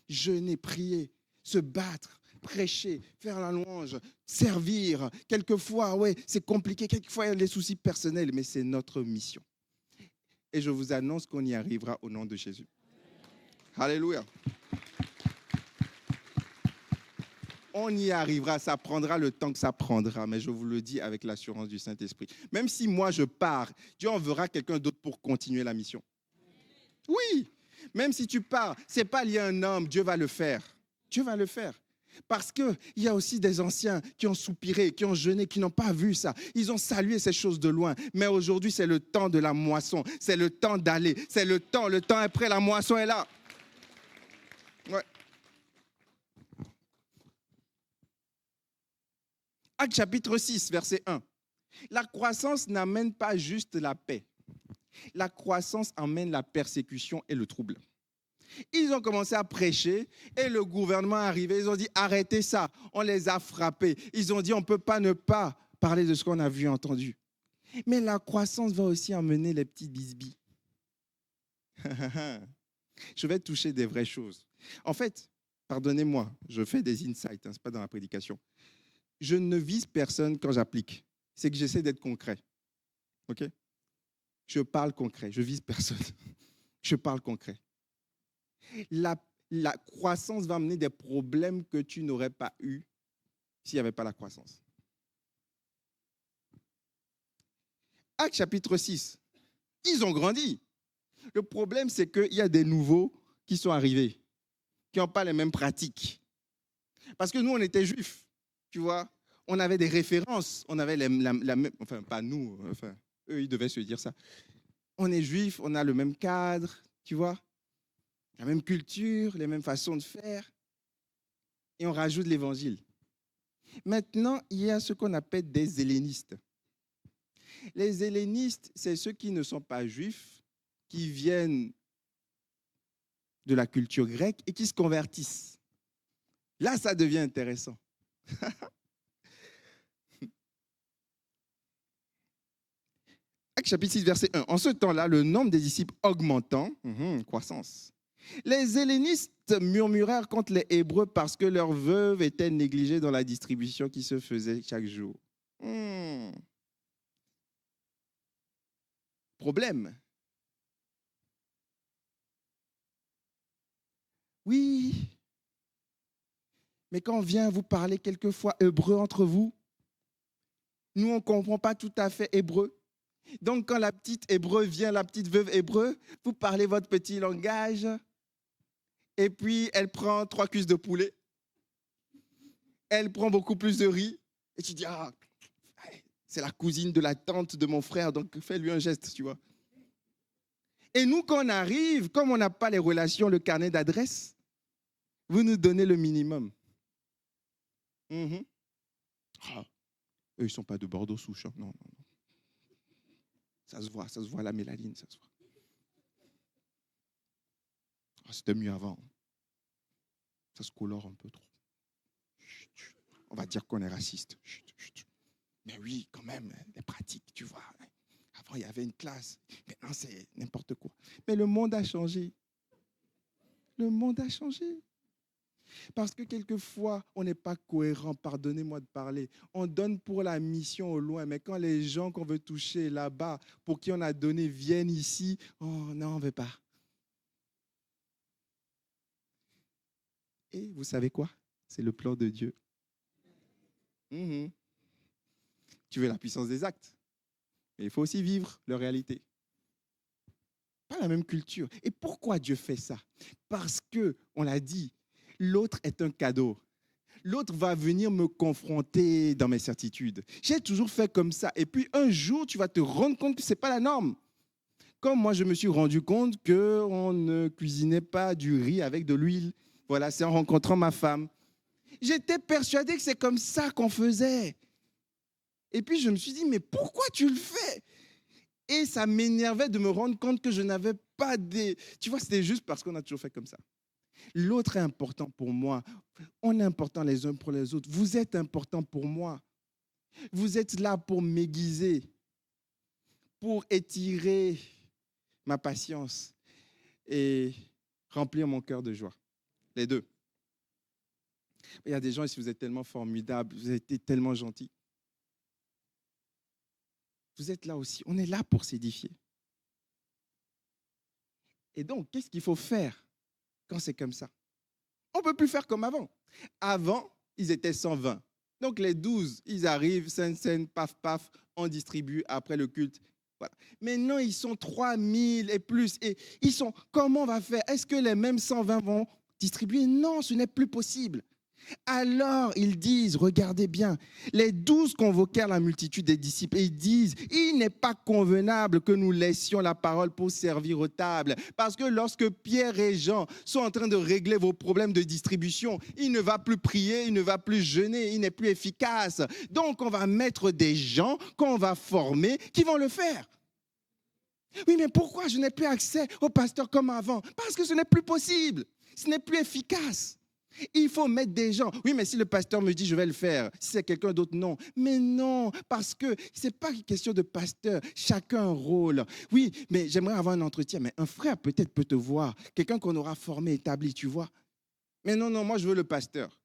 jeûner, prier, se battre, prêcher, faire la louange, servir. Quelquefois, ouais, c'est compliqué, quelquefois, il y a des soucis personnels, mais c'est notre mission. Et je vous annonce qu'on y arrivera au nom de Jésus. Alléluia. On y arrivera, ça prendra le temps que ça prendra, mais je vous le dis avec l'assurance du Saint-Esprit. Même si moi je pars, Dieu enverra quelqu'un d'autre pour continuer la mission. Oui, même si tu pars, ce n'est pas lié à un homme, Dieu va le faire. Dieu va le faire. Parce qu'il y a aussi des anciens qui ont soupiré, qui ont jeûné, qui n'ont pas vu ça. Ils ont salué ces choses de loin. Mais aujourd'hui, c'est le temps de la moisson. C'est le temps d'aller. C'est le temps est prêt, la moisson est là. Ouais. Actes chapitre 6, verset 1. La croissance n'amène pas juste la paix. La croissance amène la persécution et le trouble. Ils ont commencé à prêcher et le gouvernement est arrivé. Ils ont dit arrêtez ça. On les a frappés. Ils ont dit on ne peut pas ne pas parler de ce qu'on a vu et entendu. Mais la croissance va aussi amener les petits bisbis. Je vais toucher des vraies choses. En fait, pardonnez-moi, je fais des insights, ce n'est pas dans la prédication. Je ne vise personne quand j'applique. C'est que j'essaie d'être concret. OK? Je parle concret. Je vise personne. Je parle concret. La croissance va amener des problèmes que tu n'aurais pas eus s'il n'y avait pas la croissance. Actes chapitre 6. Ils ont grandi. Le problème, c'est qu'il y a des nouveaux qui sont arrivés, qui n'ont pas les mêmes pratiques. Parce que nous, on était juifs. Tu vois, on avait des références, on avait la même, enfin pas nous, enfin eux ils devaient se dire ça. On est juifs, on a le même cadre, tu vois, la même culture, les mêmes façons de faire, et on rajoute l'évangile. Maintenant, il y a ce qu'on appelle des hellénistes. Les hellénistes, c'est ceux qui ne sont pas juifs, qui viennent de la culture grecque et qui se convertissent. Là, ça devient intéressant. Actes chapitre 6, verset 1. En ce temps-là, le nombre des disciples augmentant, croissance. Les hellénistes murmurèrent contre les Hébreux parce que leurs veuves étaient négligées dans la distribution qui se faisait chaque jour. Problème. Oui, mais quand on vient vous parler quelquefois hébreu entre vous, nous, on ne comprend pas tout à fait hébreu. Donc, quand la petite hébreu vient, la petite veuve hébreu, vous parlez votre petit langage, et puis elle prend 3 cuisses de poulet, elle prend beaucoup plus de riz, et tu dis, ah, c'est la cousine de la tante de mon frère, donc fais-lui un geste, tu vois. Et nous, quand on arrive, comme on n'a pas les relations, le carnet d'adresse, vous nous donnez le minimum. Ah, eux, ils ne sont pas de Bordeaux souche. Hein. Non. Ça se voit la mélanine, ça se voit. Ah, c'était mieux avant. Ça se colore un peu trop. Chut. On va dire qu'on est raciste. Chut. Mais oui, quand même, les pratiques, tu vois. Avant, il y avait une classe. Maintenant, c'est n'importe quoi. Mais le monde a changé. Le monde a changé. Parce que quelquefois, on n'est pas cohérent, pardonnez-moi de parler. On donne pour la mission au loin, mais quand les gens qu'on veut toucher là-bas, pour qui on a donné, viennent ici, oh non, on ne veut pas. Et vous savez quoi? C'est le plan de Dieu. Tu veux la puissance des actes, mais il faut aussi vivre leur réalité. Pas la même culture. Et pourquoi Dieu fait ça? Parce que, on l'a dit, l'autre est un cadeau. L'autre va venir me confronter dans mes certitudes. J'ai toujours fait comme ça. Et puis un jour, tu vas te rendre compte que ce n'est pas la norme. Comme moi, je me suis rendu compte qu'on ne cuisinait pas du riz avec de l'huile. Voilà, c'est en rencontrant ma femme. J'étais persuadé que c'est comme ça qu'on faisait. Et puis je me suis dit, mais pourquoi tu le fais? Et ça m'énervait de me rendre compte que je n'avais pas des... Tu vois, c'était juste parce qu'on a toujours fait comme ça. L'autre est important pour moi. On est important les uns pour les autres. Vous êtes important pour moi. Vous êtes là pour m'aiguiser, pour étirer ma patience et remplir mon cœur de joie. Les deux. Il y a des gens ici, vous êtes tellement formidables, vous avez été tellement gentils. Vous êtes là aussi. On est là pour s'édifier. Et donc, qu'est-ce qu'il faut faire quand c'est comme ça? On ne peut plus faire comme avant. Avant, ils étaient 120. Donc, les 12, ils arrivent, scène, paf, on distribue après le culte. Voilà. Maintenant, ils sont 3000 et plus. Et ils sont, comment on va faire? Est-ce que les mêmes 120 vont distribuer? Non, ce n'est plus possible. Alors, ils disent, regardez bien, les 12 convoquèrent la multitude des disciples et ils disent, il n'est pas convenable que nous laissions la parole pour servir aux tables. Parce que lorsque Pierre et Jean sont en train de régler vos problèmes de distribution, il ne va plus prier, il ne va plus jeûner, il n'est plus efficace. Donc, on va mettre des gens qu'on va former qui vont le faire. Oui, mais pourquoi je n'ai plus accès au pasteur comme avant? Parce que ce n'est plus possible, ce n'est plus efficace. Il faut mettre des gens. Oui, mais si le pasteur me dit je vais le faire, si c'est quelqu'un d'autre, non. Mais non, parce que ce n'est pas une question de pasteur. Chacun un rôle. Oui, mais j'aimerais avoir un entretien. Mais un frère peut-être peut te voir. Quelqu'un qu'on aura formé, établi, tu vois. Mais non, moi je veux le pasteur.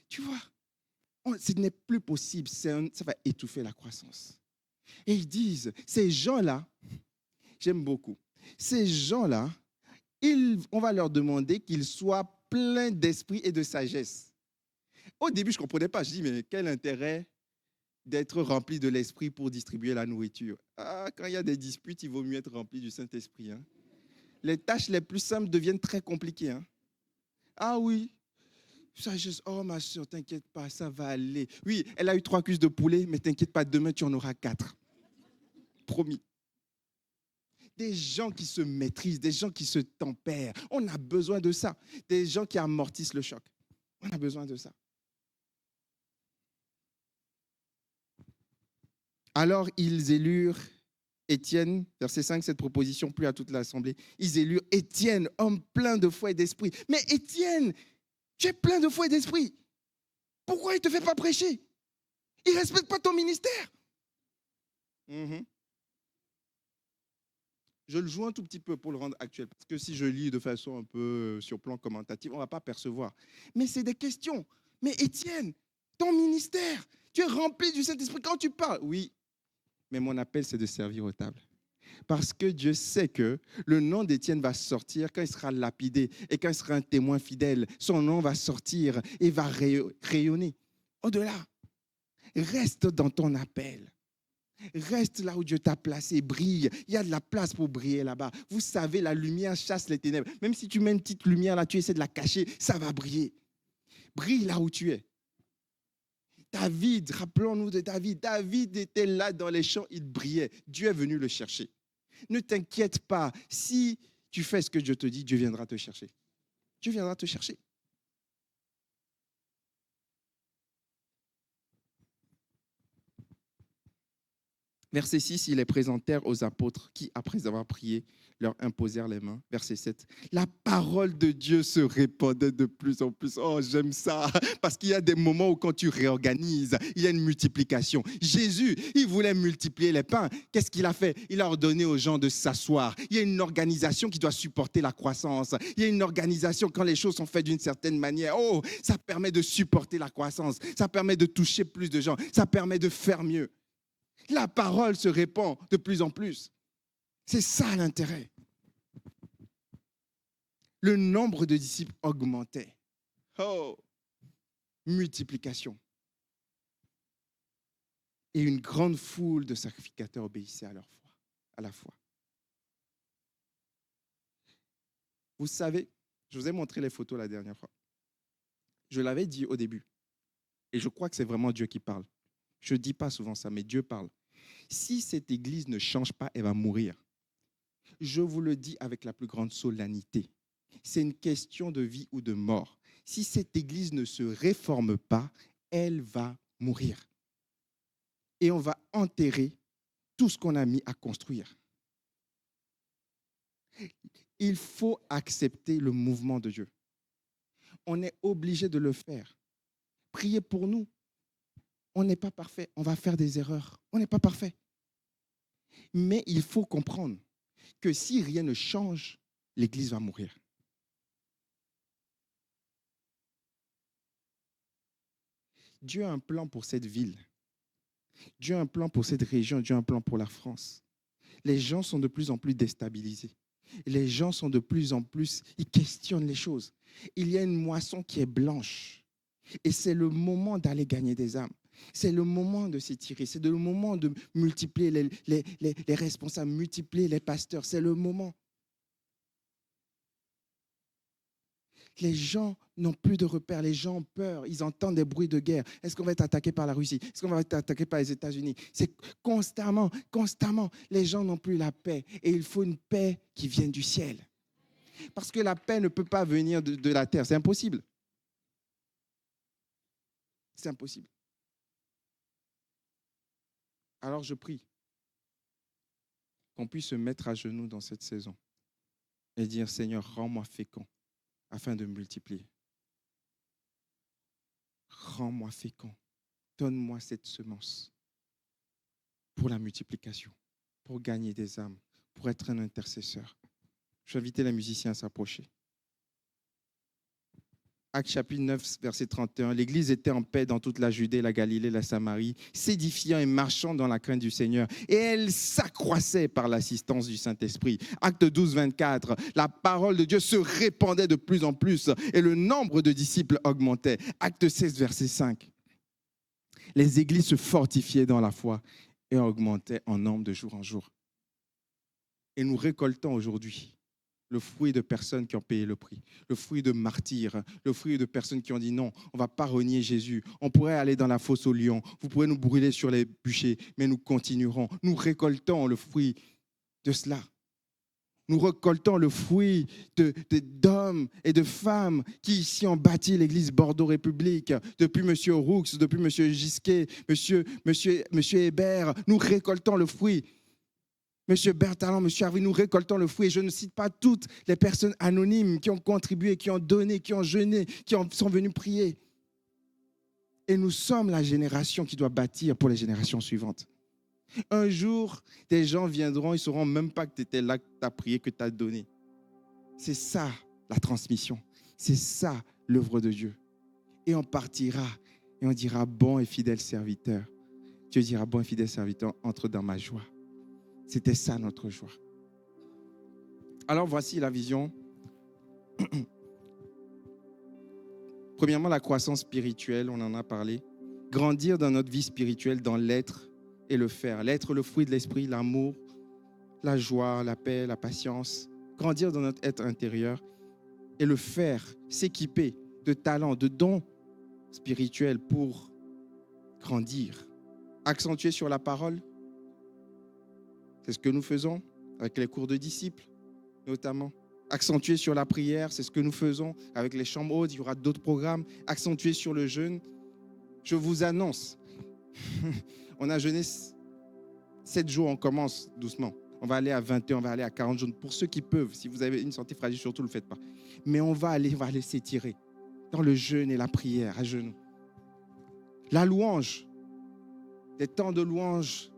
Tu vois, ce n'est plus possible. Ça va étouffer la croissance. Et ils disent, ces gens-là, j'aime beaucoup, ces gens-là, on va leur demander qu'ils soient plein d'esprit et de sagesse. Au début, je ne comprenais pas. Je dis, mais quel intérêt d'être rempli de l'esprit pour distribuer la nourriture? Ah, quand il y a des disputes, il vaut mieux être rempli du Saint-Esprit. Hein. Les tâches les plus simples deviennent très compliquées. Hein. Ah oui, Sagesse, oh ma soeur, t'inquiète pas, ça va aller. Oui, elle a eu 3 cuisses de poulet, mais t'inquiète pas, demain tu en auras 4. Promis. Des gens qui se maîtrisent, des gens qui se tempèrent. On a besoin de ça. Des gens qui amortissent le choc. On a besoin de ça. Alors ils élurent Étienne, verset 5, cette proposition plut à toute l'assemblée. Ils élurent Étienne, homme plein de foi et d'esprit. Mais Étienne, tu es plein de foi et d'esprit. Pourquoi il ne te fait pas prêcher? Il ne respecte pas ton ministère. Je le joue un tout petit peu pour le rendre actuel, parce que si je lis de façon un peu sur plan commentatif, on ne va pas percevoir. Mais c'est des questions. Mais Étienne, ton ministère, tu es rempli du Saint-Esprit quand tu parles. Oui, mais mon appel, c'est de servir aux tables. Parce que Dieu sait que le nom d'Étienne va sortir quand il sera lapidé et quand il sera un témoin fidèle. Son nom va sortir et va rayonner. Au-delà, reste dans ton appel. Reste là où Dieu t'a placé, brille. Il y a de la place pour briller là-bas. Vous savez, la lumière chasse les ténèbres. Même si tu mets une petite lumière là, tu essaies de la cacher, ça va briller. Brille là où tu es. David, rappelons-nous de David. David était là dans les champs, il brillait. Dieu est venu le chercher. Ne t'inquiète pas. Si tu fais ce que Dieu te dit, Dieu viendra te chercher. Dieu viendra te chercher. Verset 6, ils les présentèrent aux apôtres qui, après avoir prié, leur imposèrent les mains. Verset 7, la parole de Dieu se répandait de plus en plus. Oh, j'aime ça, parce qu'il y a des moments où quand tu réorganises, il y a une multiplication. Jésus, il voulait multiplier les pains. Qu'est-ce qu'il a fait? Il a ordonné aux gens de s'asseoir. Il y a une organisation qui doit supporter la croissance. Il y a une organisation, quand les choses sont faites d'une certaine manière, oh, ça permet de supporter la croissance. Ça permet de toucher plus de gens. Ça permet de faire mieux. La parole se répand de plus en plus. C'est ça l'intérêt. Le nombre de disciples augmentait. Oh, multiplication. Et une grande foule de sacrificateurs obéissaient à leur foi, à la foi. Vous savez, je vous ai montré les photos la dernière fois. Je l'avais dit au début. Et je crois que c'est vraiment Dieu qui parle. Je ne dis pas souvent ça, mais Dieu parle. Si cette église ne change pas, elle va mourir. Je vous le dis avec la plus grande solennité. C'est une question de vie ou de mort. Si cette église ne se réforme pas, elle va mourir. Et on va enterrer tout ce qu'on a mis à construire. Il faut accepter le mouvement de Dieu. On est obligé de le faire. Priez pour nous. On n'est pas parfait. On va faire des erreurs. On n'est pas parfait. Mais il faut comprendre que si rien ne change, l'église va mourir. Dieu a un plan pour cette ville. Dieu a un plan pour cette région. Dieu a un plan pour la France. Les gens sont de plus en plus déstabilisés. Les gens sont de plus en plus, ils questionnent les choses. Il y a une moisson qui est blanche. Et c'est le moment d'aller gagner des âmes. C'est le moment de s'étirer. C'est le moment de multiplier les responsables, multiplier les pasteurs. C'est le moment. Les gens n'ont plus de repères, les gens ont peur, ils entendent des bruits de guerre. Est-ce qu'on va être attaqué par la Russie? Est-ce qu'on va être attaqué par les États-Unis? C'est constamment, les gens n'ont plus la paix. Et il faut une paix qui vienne du ciel. Parce que la paix ne peut pas venir de la terre, c'est impossible. C'est impossible. Alors je prie qu'on puisse se mettre à genoux dans cette saison et dire, Seigneur, rends-moi fécond afin de multiplier. Rends-moi fécond. Donne-moi cette semence pour la multiplication, pour gagner des âmes, pour être un intercesseur. Je vais inviter les musiciens à s'approcher. Actes chapitre 9, verset 31. L'église était en paix dans toute la Judée, la Galilée, la Samarie, s'édifiant et marchant dans la crainte du Seigneur. Et elle s'accroissait par l'assistance du Saint-Esprit. Acte 12, 24. La parole de Dieu se répandait de plus en plus et le nombre de disciples augmentait. Acte 16, verset 5. Les églises se fortifiaient dans la foi et augmentaient en nombre de jour en jour. Et nous récoltons aujourd'hui le fruit de personnes qui ont payé le prix, le fruit de martyrs, le fruit de personnes qui ont dit non, on ne va pas renier Jésus. On pourrait aller dans la fosse aux lions, vous pourrez nous brûler sur les bûchers, mais nous continuerons. Nous récoltons le fruit de cela. Nous récoltons le fruit d'hommes et de femmes qui ici ont bâti l'église Bordeaux République, depuis M. Roux, depuis M. Gisquet, M. Hébert. Nous récoltons le fruit. M. Bertalon, M. Harvey, nous récoltons le fruit. Et je ne cite pas toutes les personnes anonymes qui ont contribué, qui ont donné, qui ont jeûné, sont venues prier. Et nous sommes la génération qui doit bâtir pour les générations suivantes. Un jour, des gens viendront, ils ne sauront même pas que tu étais là, que tu as prié, que tu as donné. C'est ça, la transmission. C'est ça, l'œuvre de Dieu. Et on partira et on dira, bon et fidèle serviteur. Dieu dira, bon et fidèle serviteur, entre dans ma joie. C'était ça notre joie. Alors voici la vision. Premièrement, la croissance spirituelle, on en a parlé. Grandir dans notre vie spirituelle, dans l'être et le faire. L'être, le fruit de l'esprit, l'amour, la joie, la paix, la patience. Grandir dans notre être intérieur et le faire, s'équiper de talents, de dons spirituels pour grandir. Accentuer sur la parole. C'est ce que nous faisons avec les cours de disciples, notamment. Accentuer sur la prière, c'est ce que nous faisons avec les chambres hautes. Il y aura d'autres programmes. Accentuer sur le jeûne. Je vous annonce, on a jeûné 7 jours, on commence doucement. On va aller à 21, on va aller à 40 jours. Pour ceux qui peuvent, si vous avez une santé fragile, surtout ne le faites pas. Mais on va aller s'étirer dans le jeûne et la prière à genoux. La louange, des temps de louange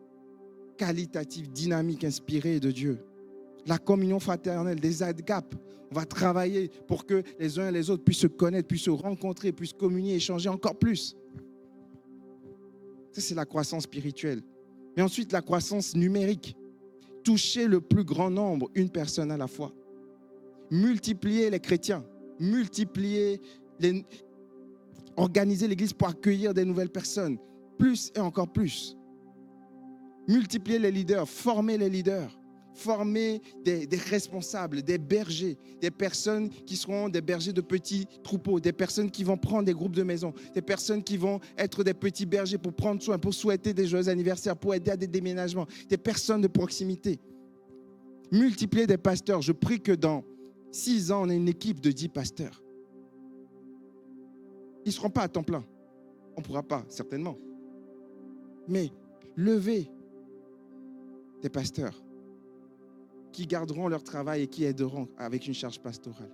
qualitatifs, dynamiques, inspirés de Dieu. La communion fraternelle, des agapes. On va travailler pour que les uns et les autres puissent se connaître, puissent se rencontrer, puissent communier, échanger encore plus. Ça, c'est la croissance spirituelle. Mais ensuite, la croissance numérique. Toucher le plus grand nombre, une personne à la fois. Multiplier les chrétiens. Organiser l'église pour accueillir des nouvelles personnes. Plus et encore plus. Multiplier les leaders, former les leaders. Former des responsables, des bergers, des personnes qui seront des bergers de petits troupeaux, des personnes qui vont prendre des groupes de maison, des personnes qui vont être des petits bergers pour prendre soin, pour souhaiter des joyeux anniversaires, pour aider à des déménagements, des personnes de proximité. Multiplier des pasteurs. Je prie que dans 6 ans, on ait une équipe de 10 pasteurs. Ils ne seront pas à temps plein. On ne pourra pas, certainement. Mais lever des pasteurs qui garderont leur travail et qui aideront avec une charge pastorale.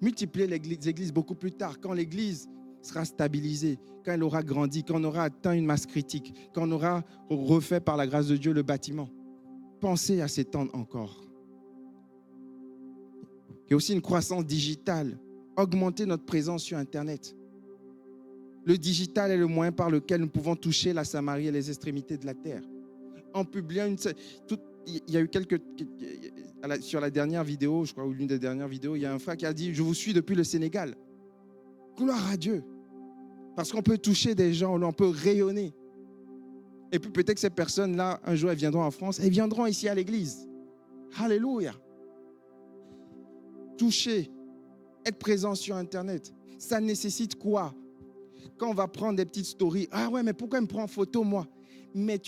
Multiplier les églises beaucoup plus tard, quand l'église sera stabilisée, quand elle aura grandi, quand on aura atteint une masse critique, quand on aura refait par la grâce de Dieu le bâtiment. Pensez à s'étendre encore. Il y a aussi une croissance digitale, augmenter notre présence sur Internet. Le digital est le moyen par lequel nous pouvons toucher la Samarie et les extrémités de la terre. En publiant il y a eu sur la dernière vidéo, je crois, ou l'une des dernières vidéos, il y a un frère qui a dit « Je vous suis depuis le Sénégal ». Gloire à Dieu. Parce qu'on peut toucher des gens, on peut rayonner. Et puis peut-être que ces personnes-là, un jour, elles viendront en France, elles viendront ici à l'église. Alléluia. Toucher, être présent sur Internet, ça nécessite quoi? Quand on va prendre des petites stories, ah ouais, mais pourquoi il me prend en photo, moi? Mais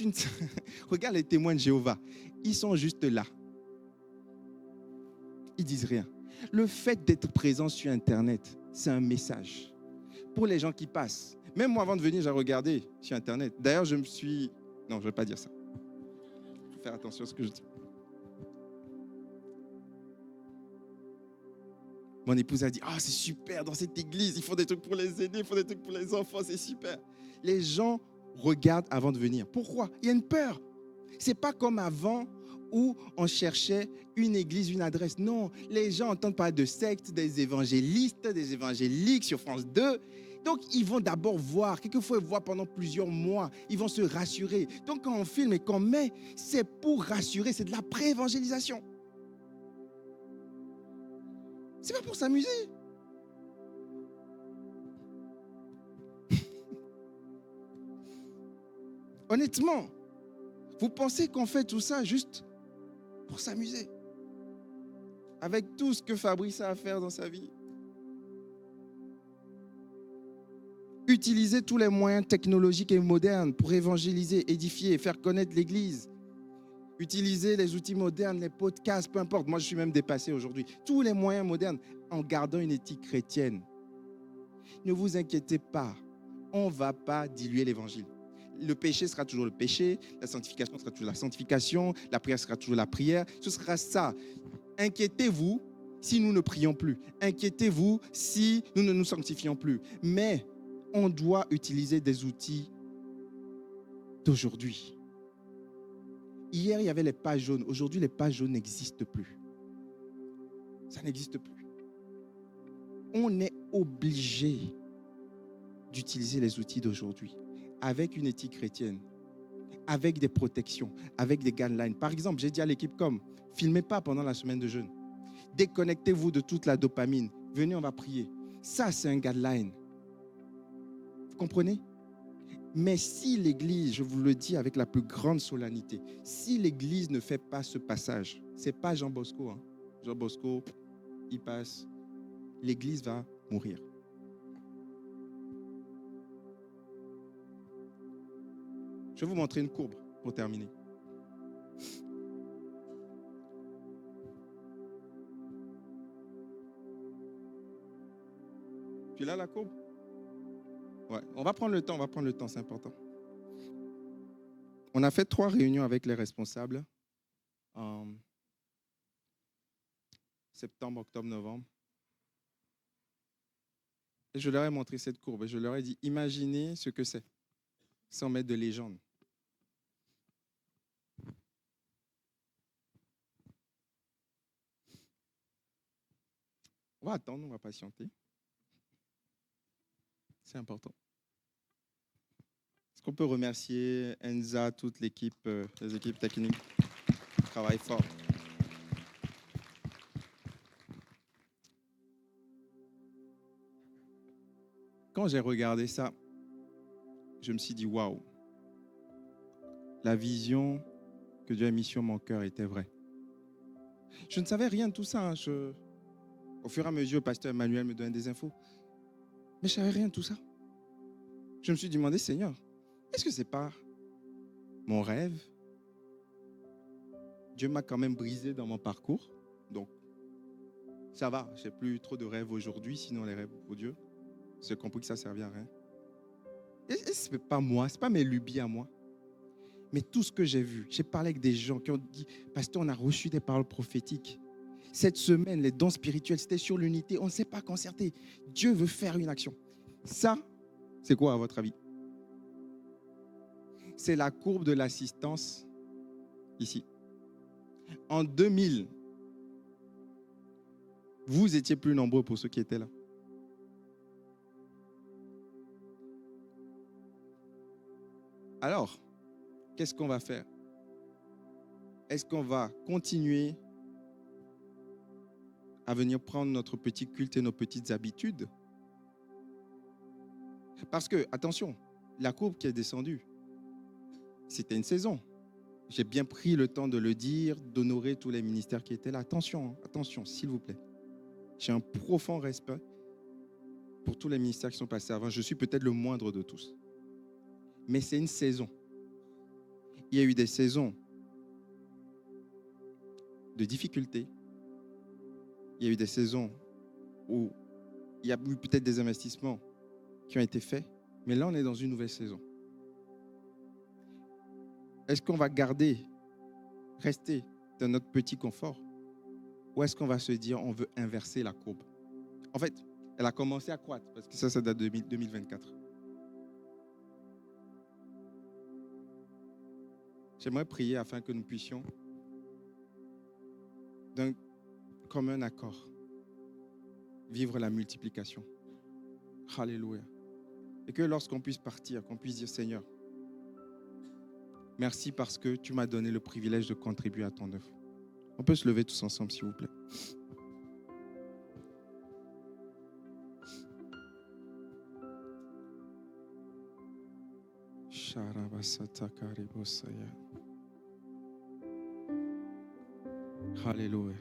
regarde les témoins de Jéhovah, ils sont juste là. Ils disent rien. Le fait d'être présent sur Internet, c'est un message. Pour les gens qui passent, même moi avant de venir, j'ai regardé sur Internet. D'ailleurs, non, je ne vais pas dire ça. Il faut faire attention à ce que je dis. Mon épouse a dit, ah, c'est super, dans cette église, ils font des trucs pour les aînés, ils font des trucs pour les enfants, c'est super. Les gens regardent avant de venir. Pourquoi? Il y a une peur. Ce n'est pas comme avant où on cherchait une église, une adresse. Non, les gens entendent parler de sectes, des évangélistes, des évangéliques sur France 2. Donc, ils vont d'abord voir. Quelquefois, ils voient pendant plusieurs mois. Ils vont se rassurer. Donc, quand on filme et qu'on met, c'est pour rassurer. C'est de la pré-évangélisation. C'est pas pour s'amuser. Honnêtement, vous pensez qu'on fait tout ça juste pour s'amuser. Avec tout ce que Fabrice a à faire dans sa vie. Utilisez tous les moyens technologiques et modernes pour évangéliser, édifier, faire connaître l'Église. Utilisez les outils modernes, les podcasts, peu importe. Moi, je suis même dépassé aujourd'hui. Tous les moyens modernes en gardant une éthique chrétienne. Ne vous inquiétez pas. On ne va pas diluer l'évangile. Le péché sera toujours le péché, la sanctification sera toujours la sanctification, la prière sera toujours la prière. Ce sera ça. Inquiétez-vous si nous ne prions plus. Inquiétez-vous si nous ne nous sanctifions plus. Mais on doit utiliser des outils d'aujourd'hui. Hier, il y avait les pages jaunes. Aujourd'hui, les pages jaunes n'existent plus. Ça n'existe plus. On est obligé d'utiliser les outils d'aujourd'hui avec une éthique chrétienne, avec des protections, avec des guidelines. Par exemple, j'ai dit à l'équipe filmez pas pendant la semaine de jeûne. Déconnectez-vous de toute la dopamine. Venez, on va prier. Ça, c'est un guideline. Vous comprenez? Mais si l'Église, je vous le dis avec la plus grande solennité, si l'Église ne fait pas ce passage, ce n'est pas Jean Bosco. Jean Bosco, il passe. L'Église va mourir. Je vais vous montrer une courbe pour terminer. Tu l'as la courbe? Ouais, on va prendre le temps, c'est important. On a fait 3 réunions avec les responsables en septembre, octobre, novembre. Et je leur ai montré cette courbe et je leur ai dit, imaginez ce que c'est, sans mettre de légende. On va attendre, on va patienter. C'est important. Est-ce qu'on peut remercier Enza, toute l'équipe, les équipes techniques qui travaillent fort. Quand j'ai regardé ça, je me suis dit, waouh, la vision que Dieu a mise sur mon cœur était vraie. Je ne savais rien de tout ça. Au fur et à mesure, le pasteur Emmanuel me donnait des infos. Mais je ne savais rien de tout ça. Je me suis demandé, Seigneur, est-ce que ce n'est pas mon rêve? Dieu m'a quand même brisé dans mon parcours. Donc, ça va, je n'ai plus trop de rêves aujourd'hui, sinon les rêves pour Dieu. J'ai compris que ça ne servait à rien. Et ce n'est pas moi, ce n'est pas mes lubies à moi. Mais tout ce que j'ai vu, j'ai parlé avec des gens qui ont dit, pasteur, on a reçu des paroles prophétiques. Cette semaine, les dons spirituels, c'était sur l'unité. On ne s'est pas concerté. Dieu veut faire une action. Ça, c'est quoi à votre avis? C'est la courbe de l'assistance ici. En 2000, vous étiez plus nombreux pour ceux qui étaient là. Alors, qu'est-ce qu'on va faire? Est-ce qu'on va continuer à venir prendre notre petit culte et nos petites habitudes? Parce que, attention, la courbe qui est descendue, c'était une saison. J'ai bien pris le temps de le dire, d'honorer tous les ministères qui étaient là. Attention, attention, s'il vous plaît. J'ai un profond respect pour tous les ministères qui sont passés avant. Je suis peut-être le moindre de tous. Mais c'est une saison. Il y a eu des saisons de difficultés. Il y a eu des saisons où il y a eu peut-être des investissements qui ont été faits. Mais là, on est dans une nouvelle saison. Est-ce qu'on va rester dans notre petit confort? Ou est-ce qu'on va se dire, on veut inverser la courbe? En fait, elle a commencé à croître, parce que ça date de 2024. J'aimerais prier afin que nous puissions, d'un commun accord, vivre la multiplication. Alléluia. Et que lorsqu'on puisse partir, qu'on puisse dire, Seigneur, merci parce que tu m'as donné le privilège de contribuer à ton œuvre. On peut se lever tous ensemble, s'il vous plaît. Alléluia.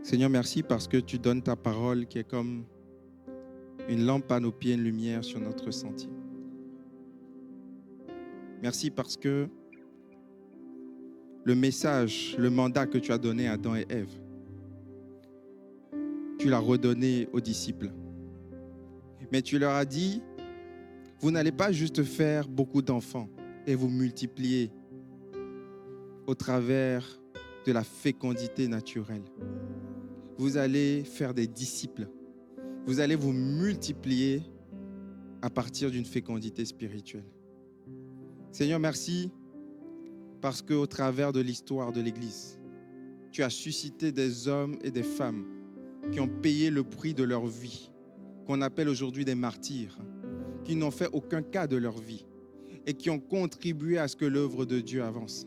Seigneur, merci parce que tu donnes ta parole qui est comme une lampe à nos pieds, une lumière sur notre sentier. Merci parce que le message, le mandat que tu as donné à Adam et Ève, tu l'as redonné aux disciples. Mais tu leur as dit, vous n'allez pas juste faire beaucoup d'enfants et vous multiplier au travers de la fécondité naturelle. Vous allez faire des disciples. Vous allez vous multiplier à partir d'une fécondité spirituelle. Seigneur, merci parce qu'au travers de l'histoire de l'Église, tu as suscité des hommes et des femmes qui ont payé le prix de leur vie, qu'on appelle aujourd'hui des martyrs, qui n'ont fait aucun cas de leur vie et qui ont contribué à ce que l'œuvre de Dieu avance.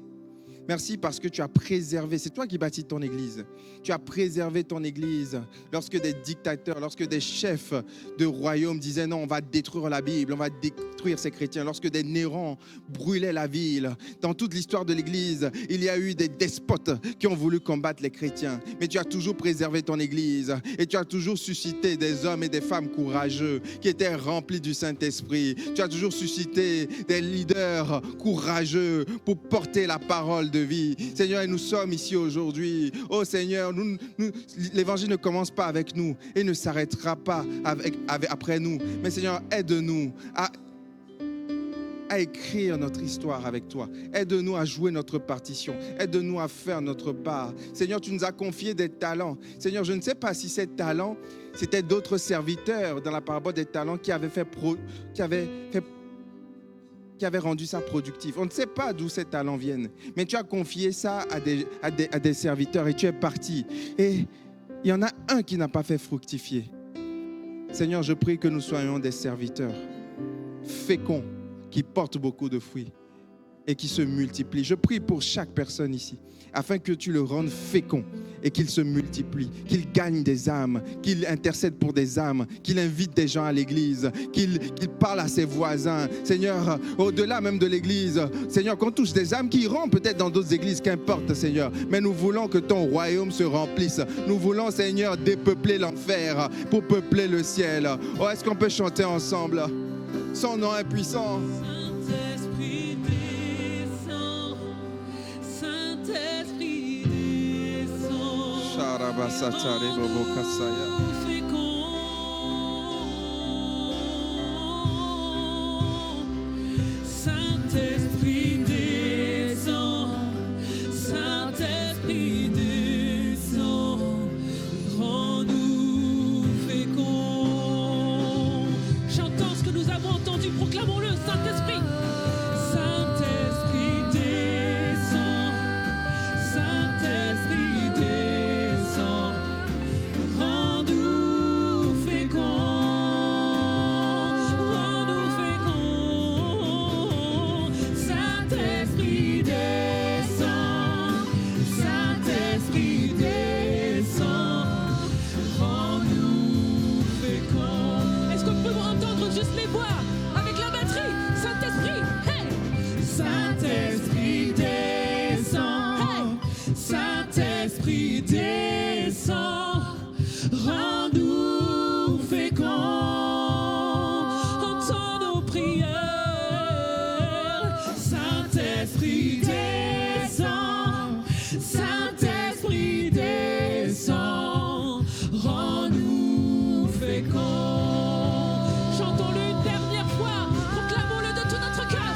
Merci parce que tu as préservé, c'est toi qui bâtis ton église, tu as préservé ton église lorsque des dictateurs, lorsque des chefs de royaume disaient non, on va détruire la Bible, on va détruire ces chrétiens, lorsque des Nérons brûlaient la ville. Dans toute l'histoire de l'église, il y a eu des despotes qui ont voulu combattre les chrétiens, mais tu as toujours préservé ton église et tu as toujours suscité des hommes et des femmes courageux qui étaient remplis du Saint-Esprit. Tu as toujours suscité des leaders courageux pour porter la parole de vie. Seigneur, et nous sommes ici aujourd'hui. Oh Seigneur, l'évangile ne commence pas avec nous et ne s'arrêtera pas après nous. Mais Seigneur, aide-nous à écrire notre histoire avec toi. Aide-nous à jouer notre partition. Aide-nous à faire notre part. Seigneur, tu nous as confié des talents. Seigneur, je ne sais pas si ces talents, c'était d'autres serviteurs dans la parabole des talents qui avaient rendu ça productif. On ne sait pas d'où ces talents viennent, mais tu as confié ça à des serviteurs et tu es parti. Et il y en a un qui n'a pas fait fructifier. Seigneur, je prie que nous soyons des serviteurs féconds, qui portent beaucoup de fruits et qui se multiplient. Je prie pour chaque personne ici, afin que tu le rendes fécond et qu'il se multiplie, qu'il gagne des âmes, qu'il intercède pour des âmes, qu'il invite des gens à l'église, qu'il parle à ses voisins. Seigneur, au-delà même de l'église, Seigneur, qu'on touche des âmes qui iront peut-être dans d'autres églises, qu'importe, Seigneur. Mais nous voulons que ton royaume se remplisse. Nous voulons, Seigneur, dépeupler l'enfer pour peupler le ciel. Oh, est-ce qu'on peut chanter ensemble? Son nom est puissant. Saint-Esprit descend, Saint-Esprit descend. Sharabasatare bobo kasaya. Saint-Esprit descend, Saint-Esprit descend, rends-nous féconds. Chantons ce que nous avons entendu, proclamons-le, Saint-Esprit. Saint-Esprit descend, Saint-Esprit descend, rends-nous féconds, rends-nous féconds. Saint-Esprit descend, Saint-Esprit descend, rends-nous féconds. Est-ce qu'on peut entendre juste les voix avec la batterie? Saint-Esprit, hey! Saint-Esprit descend, hey! Saint-Esprit descend, rends-nous féconds, entends nos prières. Saint-Esprit descend, Saint-Esprit descend, rends-nous féconds. Chantons-le une dernière fois, proclamons-le de tout notre cœur.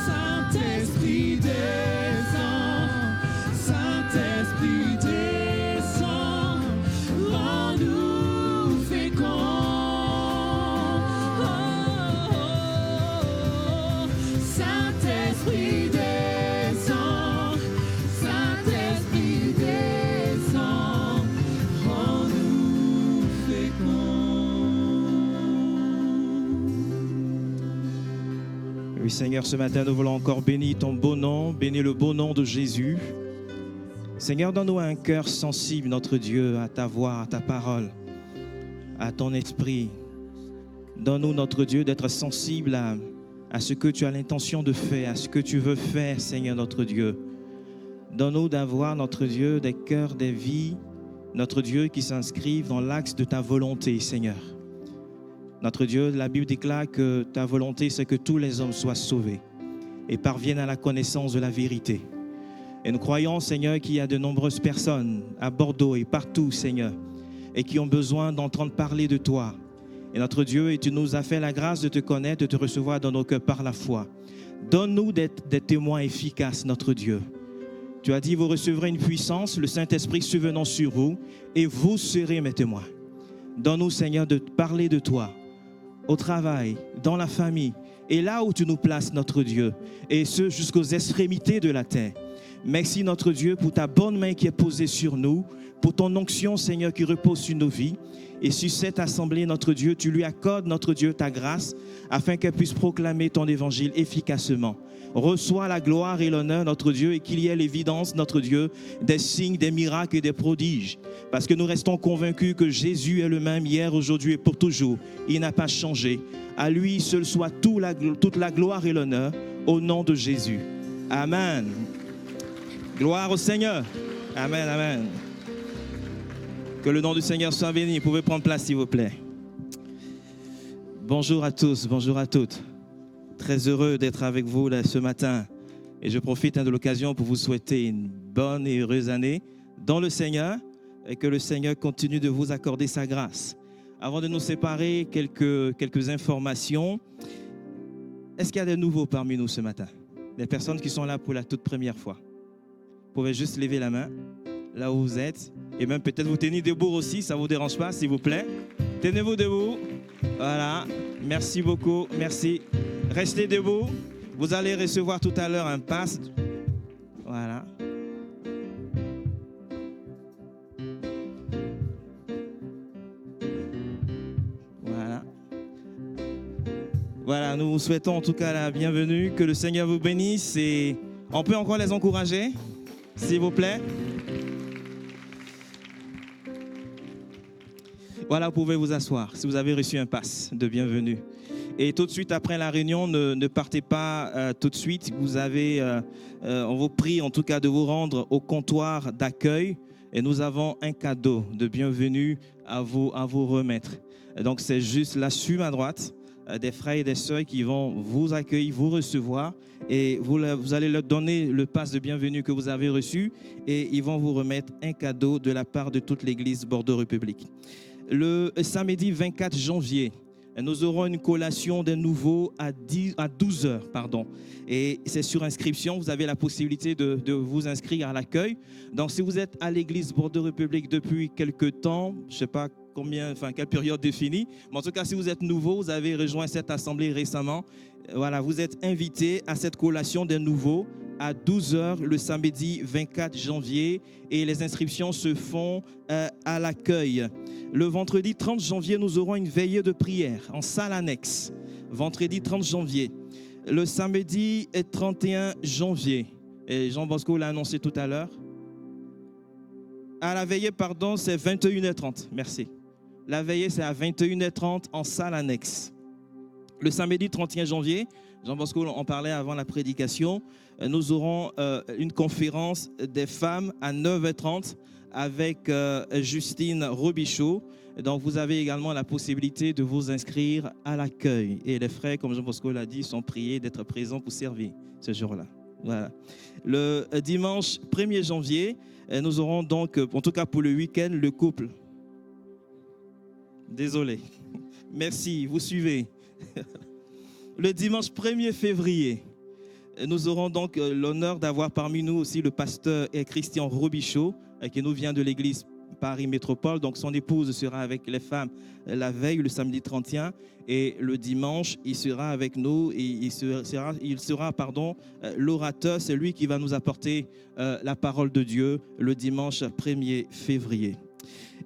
Saint-Esprit descend, Saint-Esprit descend, rends-nous féconds. Oh, oh, oh. Saint-Esprit descend, Saint-Esprit descend, rends-nous féconds. Oui Seigneur, ce matin nous voulons encore bénir ton beau nom, bénir le beau nom de Jésus. Seigneur, donne-nous un cœur sensible, notre Dieu, à ta voix, à ta parole, à ton esprit. Donne-nous, notre Dieu, d'être sensible à ce que tu as l'intention de faire, à ce que tu veux faire, Seigneur notre Dieu. Donne-nous d'avoir, notre Dieu, des cœurs, des vies, notre Dieu, qui s'inscrivent dans l'axe de ta volonté, Seigneur. Notre Dieu, la Bible déclare que ta volonté, c'est que tous les hommes soient sauvés et parviennent à la connaissance de la vérité. Et nous croyons, Seigneur, qu'il y a de nombreuses personnes à Bordeaux et partout, Seigneur, et qui ont besoin d'entendre parler de toi. Et notre Dieu, et tu nous as fait la grâce de te connaître, de te recevoir dans nos cœurs par la foi. Donne-nous d'être des témoins efficaces, notre Dieu. Tu as dit, vous recevrez une puissance, le Saint-Esprit survenant sur vous, et vous serez mes témoins. Donne-nous, Seigneur, de parler de toi, au travail, dans la famille, et là où tu nous places, notre Dieu, et ce, jusqu'aux extrémités de la terre. Merci, notre Dieu, pour ta bonne main qui est posée sur nous, pour ton onction, Seigneur, qui repose sur nos vies. Et sur cette assemblée, notre Dieu, tu lui accordes, notre Dieu, ta grâce, afin qu'elle puisse proclamer ton évangile efficacement. Reçois la gloire et l'honneur, notre Dieu, et qu'il y ait l'évidence, notre Dieu, des signes, des miracles et des prodiges. Parce que nous restons convaincus que Jésus est le même hier, aujourd'hui et pour toujours. Il n'a pas changé. À lui seul soit toute la gloire et l'honneur, au nom de Jésus. Amen. Gloire au Seigneur. Amen, amen. Que le nom du Seigneur soit béni. Vous pouvez prendre place, s'il vous plaît. Bonjour à tous, bonjour à toutes. Très heureux d'être avec vous là, ce matin. Et je profite de l'occasion pour vous souhaiter une bonne et heureuse année dans le Seigneur et que le Seigneur continue de vous accorder sa grâce. Avant de nous séparer, quelques informations. Est-ce qu'il y a des nouveaux parmi nous ce matin? Des personnes qui sont là pour la toute première fois? Vous pouvez juste lever la main là où vous êtes et même peut-être vous tenir debout aussi, ça ne vous dérange pas, s'il vous plaît. Tenez-vous debout. Voilà. Merci beaucoup. Merci. Restez debout. Vous allez recevoir tout à l'heure un pass. Voilà. Voilà. Voilà, nous vous souhaitons en tout cas la bienvenue. Que le Seigneur vous bénisse et on peut encore les encourager, s'il vous plaît. Voilà, vous pouvez vous asseoir si vous avez reçu un pass de bienvenue. Et tout de suite après la réunion, ne partez pas tout de suite. On vous prie en tout cas de vous rendre au comptoir d'accueil et nous avons un cadeau de bienvenue à vous remettre. Et donc c'est juste là sur ma droite, des frères et des sœurs qui vont vous accueillir, vous recevoir et vous allez leur donner le pass de bienvenue que vous avez reçu et ils vont vous remettre un cadeau de la part de toute l'église Bordeaux République. Le samedi 24 janvier, nous aurons une collation des nouveaux à 12h. Et c'est sur inscription. Vous avez la possibilité de vous inscrire à l'accueil. Donc, si vous êtes à l'église Bordeaux République depuis quelques temps, je ne sais pas quelle période définie, mais en tout cas, si vous êtes nouveau, vous avez rejoint cette assemblée récemment, voilà, vous êtes invité à cette collation des nouveaux à 12h le samedi 24 janvier et les inscriptions se font à l'accueil. Le vendredi 30 janvier, nous aurons une veillée de prière en salle annexe. Vendredi 30 janvier. Le samedi 31 janvier, et Jean Bosco l'a annoncé tout à l'heure. À la veillée, c'est 21h30. Merci. La veillée, c'est à 21h30 en salle annexe. Le samedi 31 janvier, Jean Bosco en parlait avant la prédication, nous aurons une conférence des femmes à 9h30 avec Justine Robichaud. Donc, vous avez également la possibilité de vous inscrire à l'accueil. Et les frères, comme Jean Bosco l'a dit, sont priés d'être présents pour servir ce jour-là. Voilà. Le dimanche 1er janvier, nous aurons donc, en tout cas pour le week-end, le couple. Désolé. Merci, vous suivez. Le dimanche 1er février, nous aurons donc l'honneur d'avoir parmi nous aussi le pasteur Christian Robichaud, qui nous vient de l'église Paris Métropole. Donc son épouse sera avec les femmes la veille, le samedi 31, et le dimanche, il sera avec nous et il sera l'orateur, c'est lui qui va nous apporter la parole de Dieu le dimanche 1er février.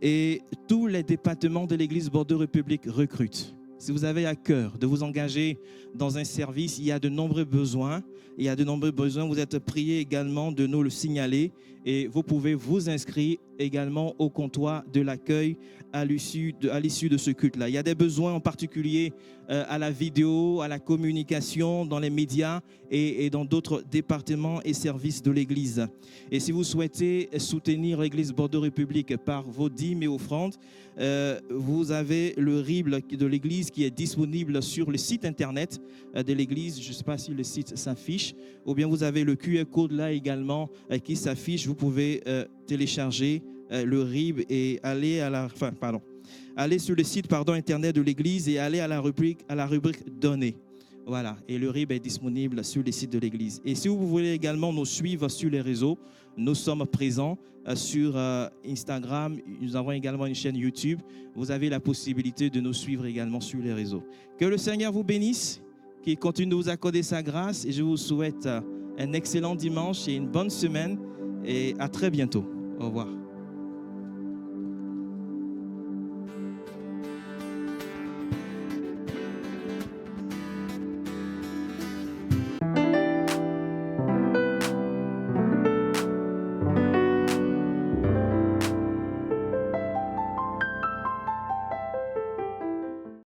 Et tous les départements de l'église Bordeaux République recrutent. Si vous avez à cœur de vous engager dans un service, il y a de nombreux besoins. Vous êtes priés également de nous le signaler et vous pouvez vous inscrire également au comptoir de l'accueil à l'issue de ce culte-là. Il y a des besoins en particulier à la vidéo, à la communication, dans les médias et dans d'autres départements et services de l'Église. Et si vous souhaitez soutenir l'Église Bordeaux République par vos dîmes et offrandes, vous avez le RIB de l'Église qui est disponible sur le site internet de l'Église. Je ne sais pas si le site s'affiche, ou bien vous avez le QR code là également qui s'affiche. Vous pouvez télécharger le RIB et aller aller sur le site internet de l'Église et aller à la rubrique données. Voilà, et le RIB est disponible sur les sites de l'Église. Et si vous voulez également nous suivre sur les réseaux, nous sommes présents sur Instagram. Nous avons également une chaîne YouTube. Vous avez la possibilité de nous suivre également sur les réseaux. Que le Seigneur vous bénisse, qu'il continue de vous accorder sa grâce. Et je vous souhaite un excellent dimanche et une bonne semaine. Et à très bientôt. Au revoir.